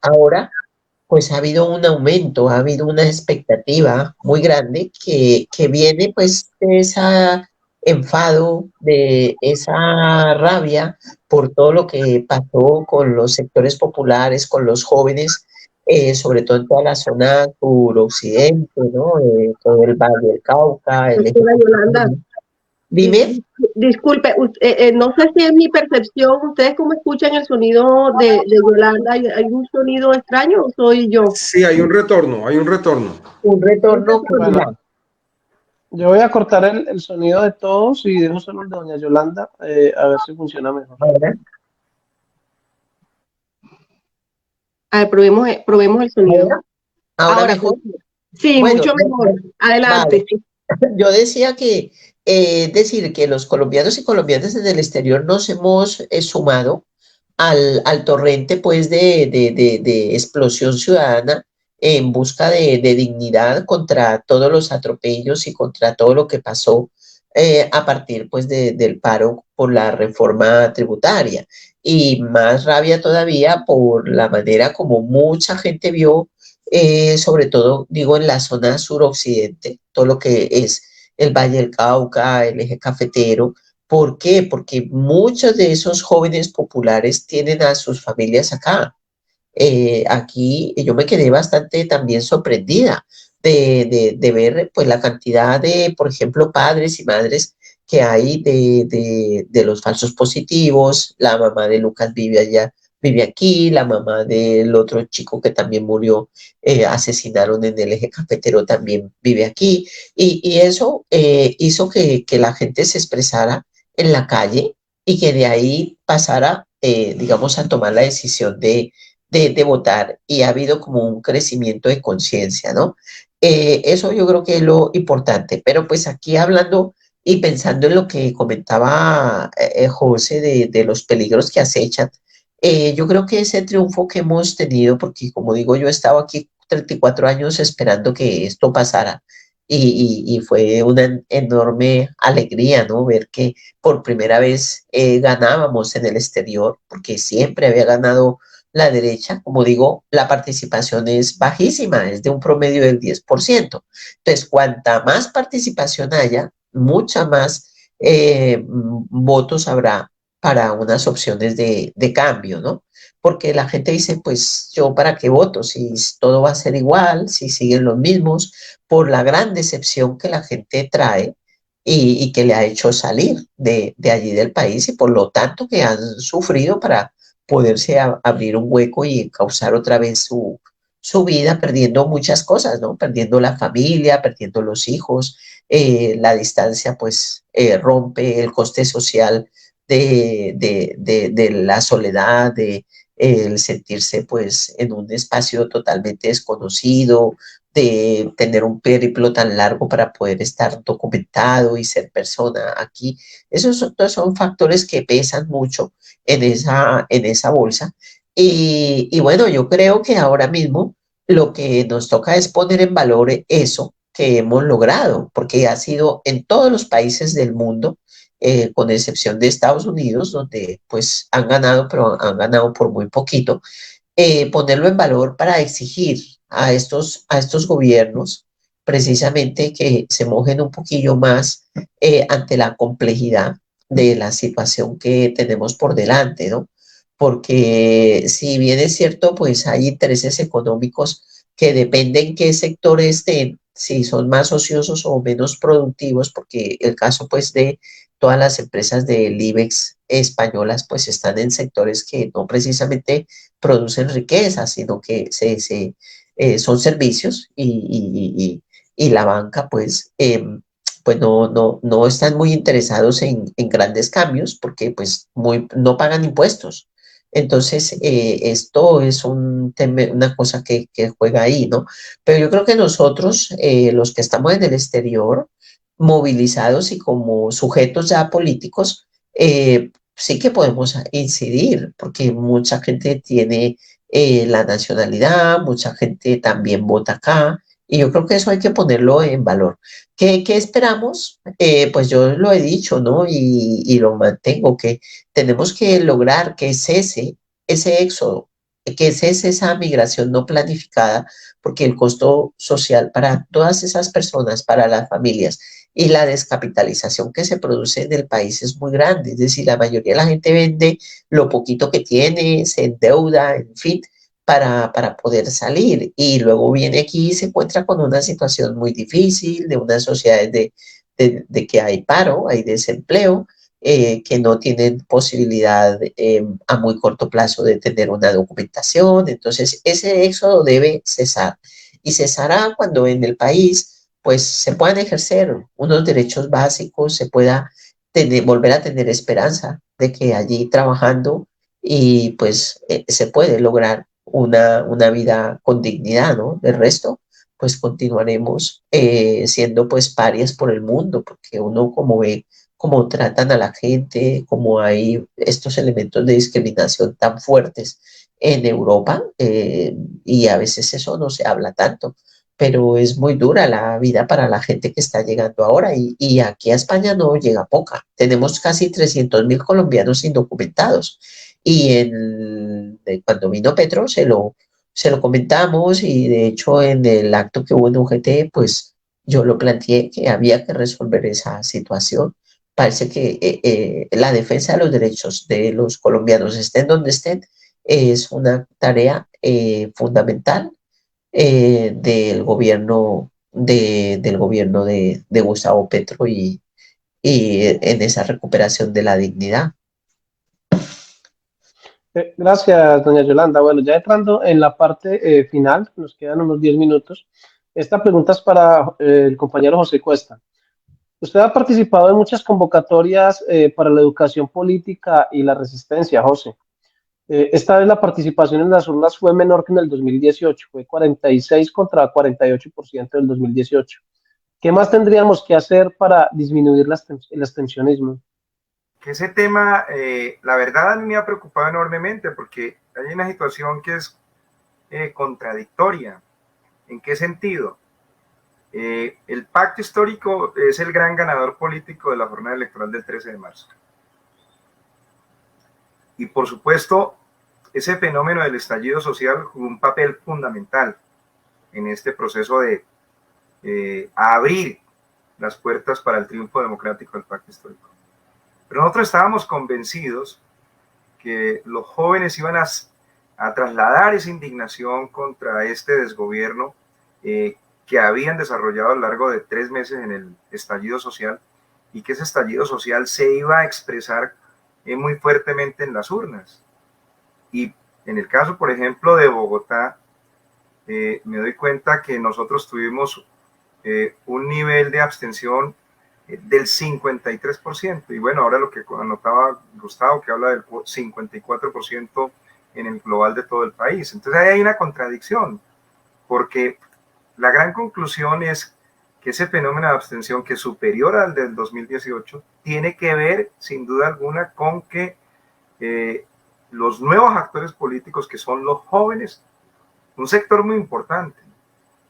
Ahora pues ha habido un aumento, ha habido una expectativa muy grande que viene pues de ese enfado, de esa rabia por todo lo que pasó con los sectores populares, con los jóvenes, sobre todo en toda la zona suroccidente, ¿no? Todo el Valle del Cauca, el eje Doctora Yolanda, cafetero. Dime. disculpe, no sé si es mi percepción, ¿ustedes cómo escuchan el sonido de Yolanda? ¿Hay un sonido extraño o soy yo? Sí, hay un retorno, hay un retorno. Un retorno que Bueno, yo voy a cortar el sonido de todos y dejo solo el de doña Yolanda, a ver si funciona mejor. ahora, A ver, probemos el sonido. ahora mejor. Sí, Bueno, mucho mejor. Adelante. vale. Yo decía que, decir que los colombianos y colombianas en el exterior nos hemos sumado al torrente pues de explosión ciudadana en busca de dignidad contra todos los atropellos y contra todo lo que pasó a partir pues del paro por la reforma tributaria. Y más rabia todavía por la manera como mucha gente vio, sobre todo digo en la zona suroccidente, todo lo que es el Valle del Cauca, el eje cafetero. ¿Por qué? Porque muchos de esos jóvenes populares tienen a sus familias acá. Aquí yo me quedé bastante también sorprendida de ver pues la cantidad de, por ejemplo, padres y madres que hay de los falsos positivos. La mamá de Lucas vive allá, vive aquí, la mamá del otro chico que también murió, asesinaron en el eje cafetero, también vive aquí. Y eso hizo que la gente se expresara en la calle y que de ahí pasara, digamos, a tomar la decisión de votar y ha habido como un crecimiento de conciencia, ¿no? Eso yo creo que es lo importante, pero pues aquí hablando y pensando en lo que comentaba José de los peligros que acechan, yo creo que ese triunfo que hemos tenido, porque como digo, yo he estado aquí 34 años esperando que esto pasara y fue una enorme alegría, ¿no? Ver que por primera vez ganábamos en el exterior, porque siempre había ganado la derecha. Como digo, la participación es bajísima, es de un promedio del 10%. Entonces, cuanta más participación haya, mucha más votos habrá para unas opciones de cambio, ¿no? Porque la gente dice, pues yo para qué voto, si todo va a ser igual, si siguen los mismos, por la gran decepción que la gente trae y que le ha hecho salir de allí del país y por lo tanto que han sufrido para poderse abrir un hueco y causar otra vez su vida, perdiendo muchas cosas, ¿no? Perdiendo la familia, perdiendo los hijos, la distancia pues rompe el coste social de la soledad, de el sentirse pues en un espacio totalmente desconocido, de tener un periplo tan largo para poder estar documentado y ser persona aquí. Todos son factores que pesan mucho en esa bolsa. Y bueno, yo creo que ahora mismo lo que nos toca es poner en valor eso que hemos logrado, porque ha sido en todos los países del mundo, con excepción de Estados Unidos, donde pues han ganado, pero han ganado por muy poquito, ponerlo en valor para exigir a estos gobiernos precisamente que se mojen un poquillo más ante la complejidad de la situación que tenemos por delante, ¿no? Porque si bien es cierto, pues hay intereses económicos que dependen qué sectores estén, si son más ociosos o menos productivos, porque el caso pues de todas las empresas del IBEX españolas pues están en sectores que no precisamente producen riqueza, sino que son servicios y la banca pues no están muy interesados en grandes cambios porque pues no pagan impuestos. Entonces, esto es una cosa que juega ahí, ¿no? Pero yo creo que nosotros, los que estamos en el exterior, movilizados y como sujetos ya políticos, sí que podemos incidir, porque mucha gente tiene la nacionalidad, mucha gente también vota acá, y yo creo que eso hay que ponerlo en valor. ¿Qué esperamos? Pues yo lo he dicho, ¿no? Y lo mantengo, que tenemos que lograr que cese ese éxodo, que cese esa migración no planificada, porque el costo social para todas esas personas, para las familias, y la descapitalización que se produce en el país es muy grande. Es decir, la mayoría de la gente vende lo poquito que tiene, se endeuda, en fin, para poder salir. Y luego viene aquí y se encuentra con una situación muy difícil, de unas sociedades de que hay paro, hay desempleo, que no tienen posibilidad a muy corto plazo de tener una documentación. Entonces, ese éxodo debe cesar. Y cesará cuando en el país pues se puedan ejercer unos derechos básicos, se pueda volver a tener esperanza de que allí trabajando y pues se puede lograr una vida con dignidad, ¿no? El resto, pues continuaremos siendo pues parias por el mundo, porque uno como ve cómo tratan a la gente, cómo hay estos elementos de discriminación tan fuertes en Europa, y a veces eso no se habla tanto, pero es muy dura la vida para la gente que está llegando ahora y aquí a España no llega poca. Tenemos casi 300.000 colombianos indocumentados y cuando vino Petro se lo comentamos y de hecho en el acto que hubo en UGT, pues yo lo planteé que había que resolver esa situación. Parece que la defensa de los derechos de los colombianos, estén donde estén, es una tarea fundamental del gobierno de Gustavo Petro y en esa recuperación de la dignidad. Gracias, doña Yolanda. Bueno, ya entrando en la parte final, nos quedan unos 10 minutos. Esta pregunta es para el compañero José Cuesta. Usted ha participado en muchas convocatorias para la educación política y la resistencia, José. Esta vez la participación en las urnas fue menor que en el 2018, fue 46 contra 48% del 2018. ¿Qué más tendríamos que hacer para disminuir el abstencionismo? Que ese tema, la verdad, a mí me ha preocupado enormemente porque hay una situación que es contradictoria. ¿En qué sentido? El pacto histórico es el gran ganador político de la jornada electoral del 13 de marzo. Y por supuesto, ese fenómeno del estallido social jugó un papel fundamental en este proceso de abrir las puertas para el triunfo democrático del pacto histórico. Pero nosotros estábamos convencidos que los jóvenes iban a trasladar esa indignación contra este desgobierno que habían desarrollado a lo largo de 3 meses en el estallido social, y que ese estallido social se iba a expresar muy fuertemente en las urnas. Y en el caso, por ejemplo, de Bogotá, me doy cuenta que nosotros tuvimos un nivel de abstención del 53%. Y bueno, ahora lo que anotaba Gustavo, que habla del 54% en el global de todo el país. Entonces ahí hay una contradicción, porque la gran conclusión es que ese fenómeno de abstención, que es superior al del 2018, tiene que ver sin duda alguna con que los nuevos actores políticos, que son los jóvenes, un sector muy importante,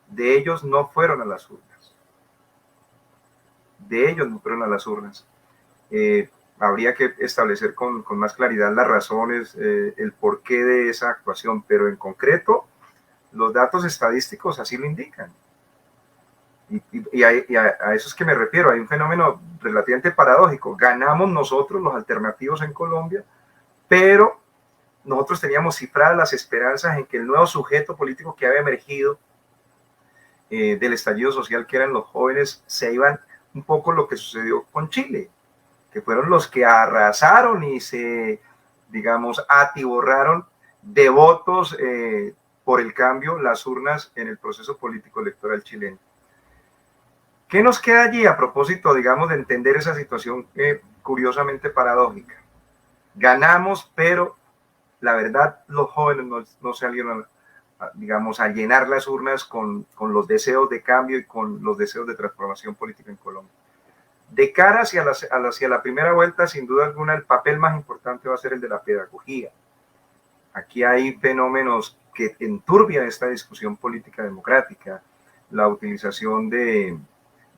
de ellos no fueron a las urnas. Habría que establecer con más claridad las razones, el porqué de esa actuación, pero en concreto los datos estadísticos así lo indican. Y a eso es que me refiero. Hay un fenómeno relativamente paradójico. Ganamos nosotros, los alternativos en Colombia, pero nosotros teníamos cifradas las esperanzas en que el nuevo sujeto político que había emergido del estallido social, que eran los jóvenes, se iban un poco lo que sucedió con Chile, que fueron los que arrasaron y se, digamos, atiborraron de votos por el cambio las urnas en el proceso político electoral chileno. ¿Qué nos queda allí a propósito, digamos, de entender esa situación curiosamente paradójica? Ganamos, pero la verdad los jóvenes no salieron, digamos, a llenar las urnas con los deseos de cambio y con los deseos de transformación política en Colombia. De cara hacia la primera vuelta, sin duda alguna, el papel más importante va a ser el de la pedagogía. Aquí hay fenómenos que enturbian esta discusión política democrática, la utilización de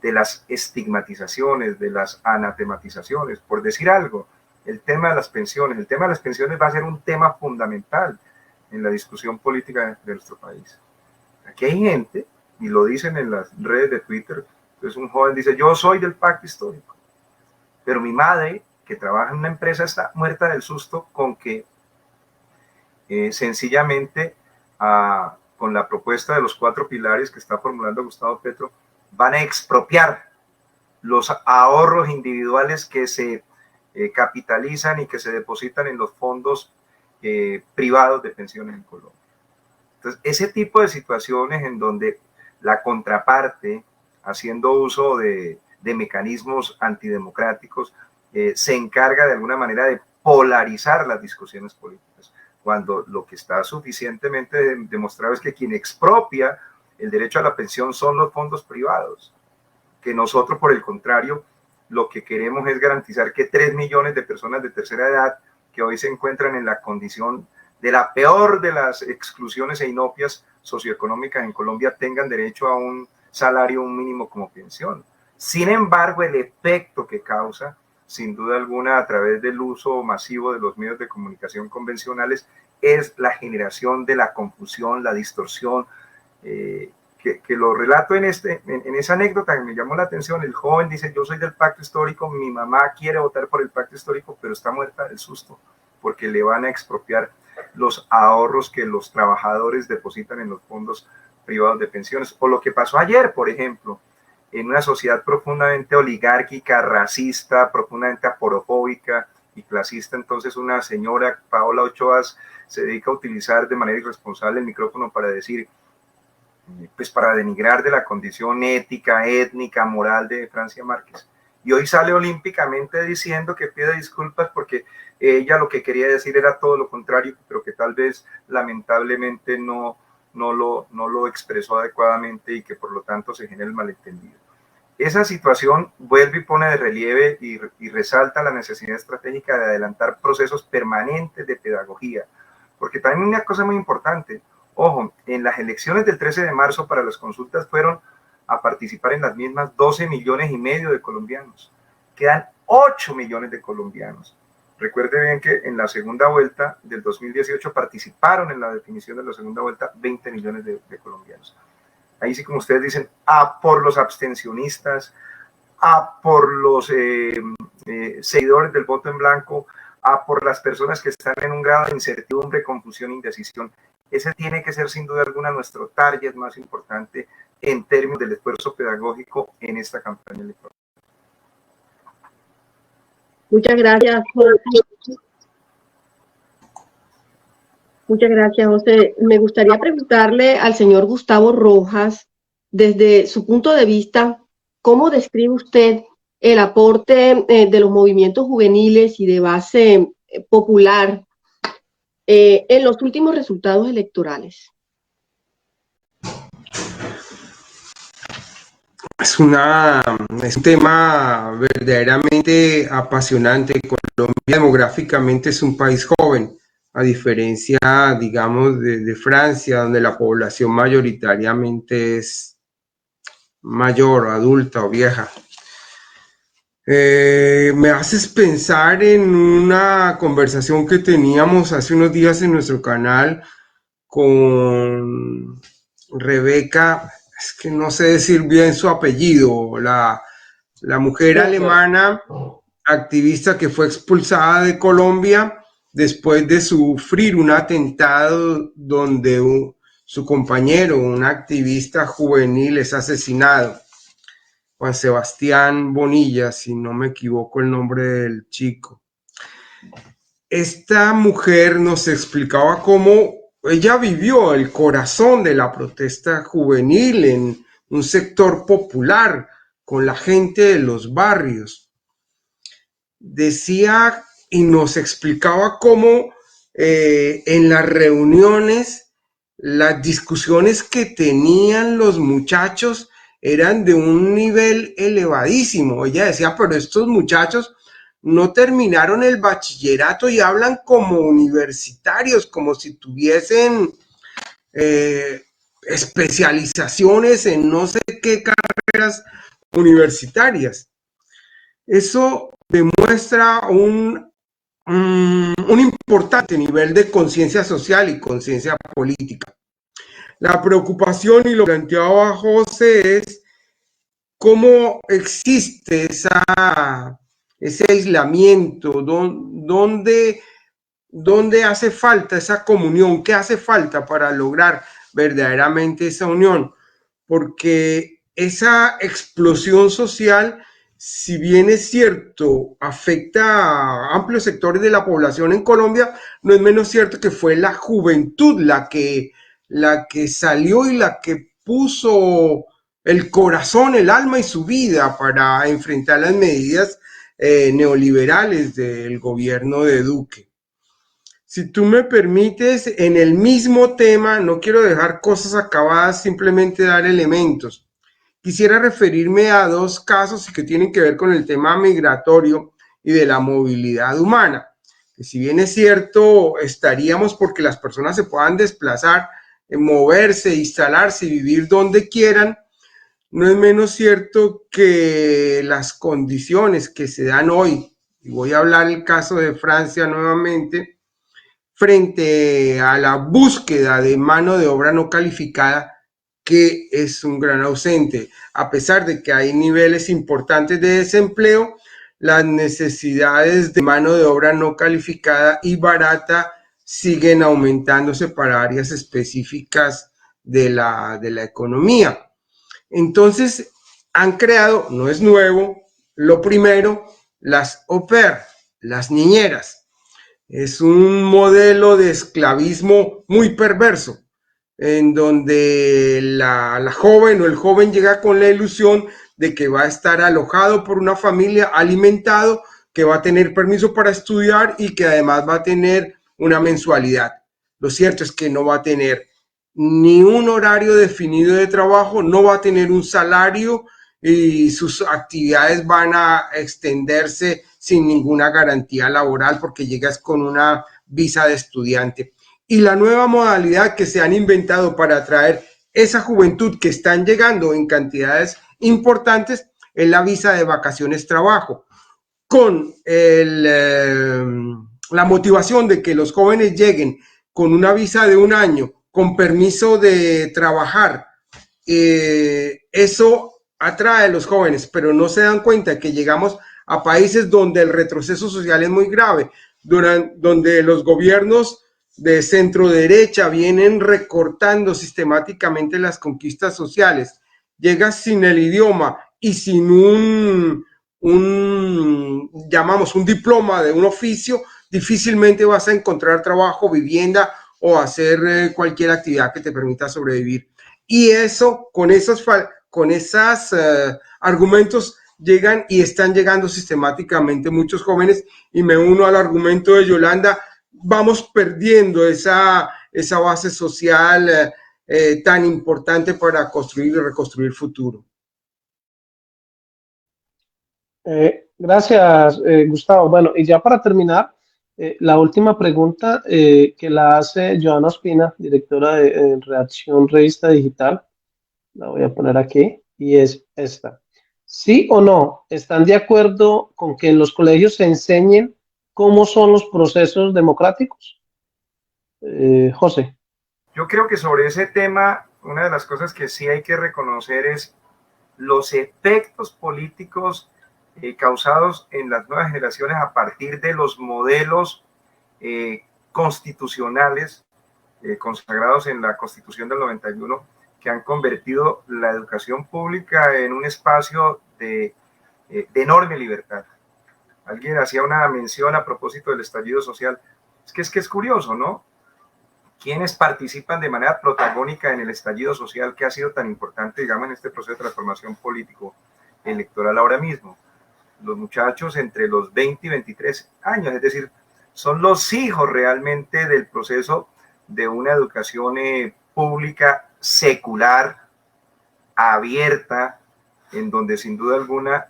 las estigmatizaciones, de las anatematizaciones. Por decir algo, el tema de las pensiones va a ser un tema fundamental en la discusión política de nuestro país. Aquí hay gente, y lo dicen en las redes de Twitter, entonces un joven dice, yo soy del pacto histórico, pero mi madre, que trabaja en una empresa, está muerta del susto con que sencillamente con la propuesta de los 4 pilares que está formulando Gustavo Petro, van a expropiar los ahorros individuales que se capitalizan y que se depositan en los fondos privados de pensiones en Colombia. Entonces, ese tipo de situaciones en donde la contraparte, haciendo uso de mecanismos antidemocráticos, se encarga de alguna manera de polarizar las discusiones políticas, cuando lo que está suficientemente demostrado es que quien expropia el derecho a la pensión son los fondos privados, que nosotros, por el contrario, lo que queremos es garantizar que 3 millones de personas de tercera edad que hoy se encuentran en la condición de la peor de las exclusiones e inopias socioeconómicas en Colombia tengan derecho a un salario mínimo como pensión. Sin embargo, el efecto que causa, sin duda alguna, a través del uso masivo de los medios de comunicación convencionales, es la generación de la confusión, la distorsión, que lo relato en esa anécdota que me llamó la atención. El joven dice, yo soy del pacto histórico, mi mamá quiere votar por el pacto histórico, pero está muerta del susto, porque le van a expropiar los ahorros que los trabajadores depositan en los fondos privados de pensiones. O lo que pasó ayer, por ejemplo, en una sociedad profundamente oligárquica, racista, profundamente aporofóbica y clasista. Entonces una señora, Paola Ochoa, se dedica a utilizar de manera irresponsable el micrófono para decir, pues para denigrar de la condición ética, étnica, moral de Francia Márquez. Y hoy sale olímpicamente diciendo que pide disculpas porque ella lo que quería decir era todo lo contrario, pero que tal vez lamentablemente no lo expresó adecuadamente y que por lo tanto se genera el malentendido. Esa situación vuelve y pone de relieve y resalta la necesidad estratégica de adelantar procesos permanentes de pedagogía, porque también una cosa muy importante, ojo, en las elecciones del 13 de marzo para las consultas fueron a participar en las mismas 12,5 millones de colombianos. Quedan 8 millones de colombianos. Recuerde bien que en la segunda vuelta del 2018 participaron en la definición de la segunda vuelta 20 millones de colombianos. Ahí sí, como ustedes dicen, por los abstencionistas, por los seguidores del voto en blanco, por las personas que están en un grado de incertidumbre, confusión e indecisión. Ese tiene que ser sin duda alguna nuestro target más importante en términos del esfuerzo pedagógico en esta campaña electoral. Muchas gracias, José. Muchas gracias, José. Me gustaría preguntarle al señor Gustavo Rojas, desde su punto de vista, ¿cómo describe usted el aporte de los movimientos juveniles y de base popular en los últimos resultados electorales? Es un tema verdaderamente apasionante. Colombia demográficamente es un país joven, a diferencia, digamos, de Francia, donde la población mayoritariamente es mayor, adulta o vieja. Me haces pensar en una conversación que teníamos hace unos días en nuestro canal con Rebeca, es que no sé decir bien su apellido, la mujer alemana activista que fue expulsada de Colombia después de sufrir un atentado donde su compañero, un activista juvenil, es asesinado. Juan Sebastián Bonilla, si no me equivoco el nombre del chico. Esta mujer nos explicaba cómo ella vivió el corazón de la protesta juvenil en un sector popular con la gente de los barrios. Decía y nos explicaba cómo en las reuniones, las discusiones que tenían los muchachos eran de un nivel elevadísimo. Ella decía, pero estos muchachos no terminaron el bachillerato y hablan como universitarios, como si tuviesen especializaciones en no sé qué carreras universitarias. Eso demuestra un importante nivel de conciencia social y conciencia política. La preocupación, y lo planteaba José, es cómo existe ese aislamiento, dónde hace falta esa comunión, qué hace falta para lograr verdaderamente esa unión, porque esa explosión social, si bien es cierto, afecta a amplios sectores de la población en Colombia, no es menos cierto que fue la juventud la que salió y la que puso el corazón, el alma y su vida para enfrentar las medidas neoliberales del gobierno de Duque. Si tú me permites, en el mismo tema, no quiero dejar cosas acabadas, simplemente dar elementos. Quisiera referirme a dos casos que tienen que ver con el tema migratorio y de la movilidad humana. Que si bien es cierto, estaríamos porque las personas se puedan desplazar, moverse, instalarse y vivir donde quieran, no es menos cierto que las condiciones que se dan hoy, y voy a hablar el caso de Francia nuevamente, frente a la búsqueda de mano de obra no calificada, que es un gran ausente. A pesar de que hay niveles importantes de desempleo, las necesidades de mano de obra no calificada y barata siguen aumentándose para áreas específicas de la economía. Entonces, han creado, no es nuevo, lo primero, las au pair, las niñeras. Es un modelo de esclavismo muy perverso, en donde la joven o el joven llega con la ilusión de que va a estar alojado por una familia, alimentado, que va a tener permiso para estudiar y que además va a tener una mensualidad. Lo cierto es que no va a tener ni un horario definido de trabajo, no va a tener un salario y sus actividades van a extenderse sin ninguna garantía laboral porque llegas con una visa de estudiante. Y la nueva modalidad que se han inventado para atraer esa juventud que están llegando en cantidades importantes es la visa de vacaciones trabajo, con la motivación de que los jóvenes lleguen con una visa de un año, con permiso de trabajar. Eso atrae a los jóvenes, pero no se dan cuenta que llegamos a países donde el retroceso social es muy grave, donde los gobiernos de centro derecha vienen recortando sistemáticamente las conquistas sociales. Llegas sin el idioma y sin llamamos un diploma de un oficio, difícilmente vas a encontrar trabajo, vivienda o hacer cualquier actividad que te permita sobrevivir. Y eso, con esos argumentos llegan y están llegando sistemáticamente muchos jóvenes, y me uno al argumento de Yolanda, vamos perdiendo esa base social tan importante para construir y reconstruir futuro. Gracias, Gustavo. Bueno, y ya para terminar, la última pregunta que la hace Joana Ospina, directora de Redacción Revista Digital, la voy a poner aquí, y es esta. ¿Sí o no están de acuerdo con que en los colegios se enseñen cómo son los procesos democráticos? José. Yo creo que sobre ese tema, una de las cosas que sí hay que reconocer es los efectos políticos causados en las nuevas generaciones a partir de los modelos constitucionales consagrados en la Constitución del 91, que han convertido la educación pública en un espacio de enorme libertad. Alguien hacía una mención a propósito del estallido social. Es que es curioso, ¿no? ¿Quiénes participan de manera protagónica en el estallido social que ha sido tan importante, digamos, en este proceso de transformación político-electoral ahora mismo? Los muchachos entre los 20 y 23 años, es decir, son los hijos realmente del proceso de una educación pública secular, abierta, en donde sin duda alguna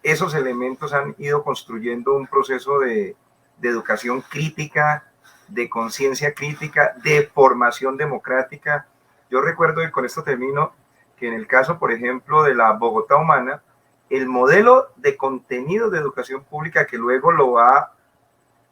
esos elementos han ido construyendo un proceso de educación crítica, de conciencia crítica, de formación democrática. Yo recuerdo, y con esto termino, que en el caso, por ejemplo, de la Bogotá Humana, el modelo de contenido de educación pública que luego lo va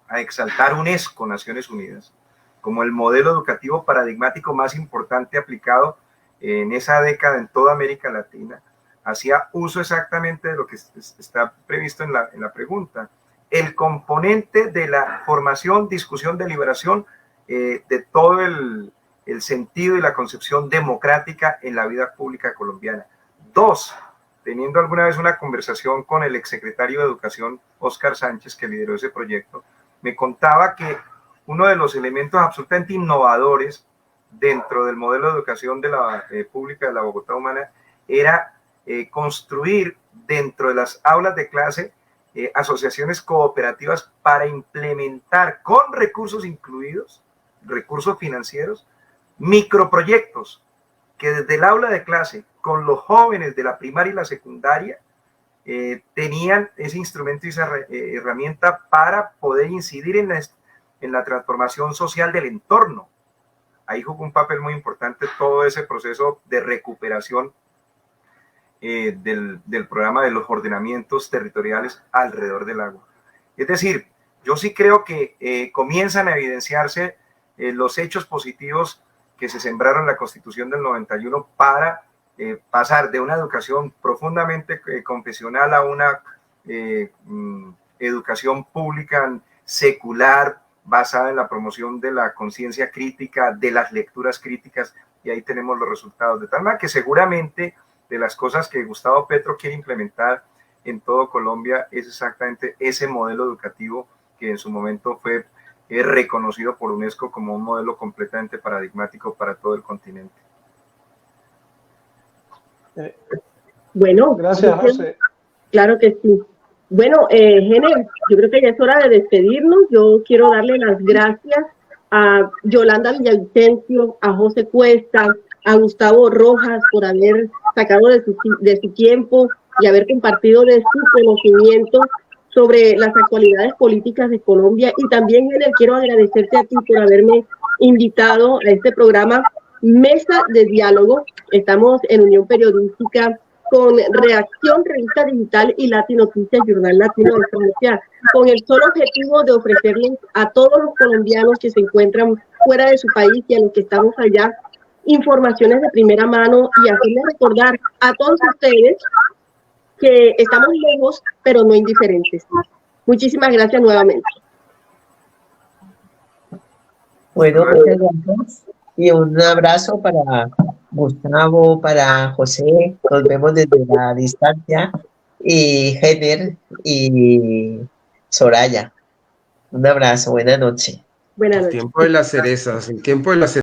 a exaltar UNESCO, Naciones Unidas, como el modelo educativo paradigmático más importante aplicado en esa década en toda América Latina, hacía uso exactamente de lo que está previsto en la pregunta. El componente de la formación, discusión, deliberación de todo el sentido y la concepción democrática en la vida pública colombiana. Dos, teniendo alguna vez una conversación con el exsecretario de Educación, Óscar Sánchez, que lideró ese proyecto, me contaba que uno de los elementos absolutamente innovadores dentro del modelo de educación de la pública de la Bogotá Humana era construir dentro de las aulas de clase asociaciones cooperativas para implementar con recursos incluidos, recursos financieros, microproyectos que desde el aula de clase con los jóvenes de la primaria y la secundaria tenían ese instrumento y esa herramienta para poder incidir en la transformación social del entorno. Ahí jugó un papel muy importante todo ese proceso de recuperación del programa de los ordenamientos territoriales alrededor del agua. Es decir, yo sí creo que comienzan a evidenciarse los hechos positivos que se sembraron en la Constitución del 91 para pasar de una educación profundamente confesional a una educación pública secular basada en la promoción de la conciencia crítica, de las lecturas críticas, y ahí tenemos los resultados. De tal manera que seguramente de las cosas que Gustavo Petro quiere implementar en todo Colombia es exactamente ese modelo educativo que en su momento fue reconocido por UNESCO como un modelo completamente paradigmático para todo el continente. Bueno, gracias, José. Claro que sí. Bueno, Gener, yo creo que ya es hora de despedirnos. Yo quiero darle las gracias a Yolanda Villavicencio, a José Cuesta, a Gustavo Rojas por haber sacado de su tiempo y haber compartido de su conocimiento sobre las actualidades políticas de Colombia. Y también, Gener, quiero agradecerte a ti por haberme invitado a este programa Mesa de Diálogo. Estamos en Unión Periodística con Reacción, Revista Digital y Latinoticias, Jornal Latino de Francia, con el solo objetivo de ofrecerles a todos los colombianos que se encuentran fuera de su país y a los que estamos allá informaciones de primera mano y hacerles recordar a todos ustedes que estamos lejos, pero no indiferentes. Muchísimas gracias nuevamente. Bueno, muchas gracias. Y un abrazo para Gustavo, para José, nos vemos desde la distancia, y Gener y Soraya. Un abrazo, buena noche. Buenas noches. El tiempo de las cerezas, el tiempo de las cerezas.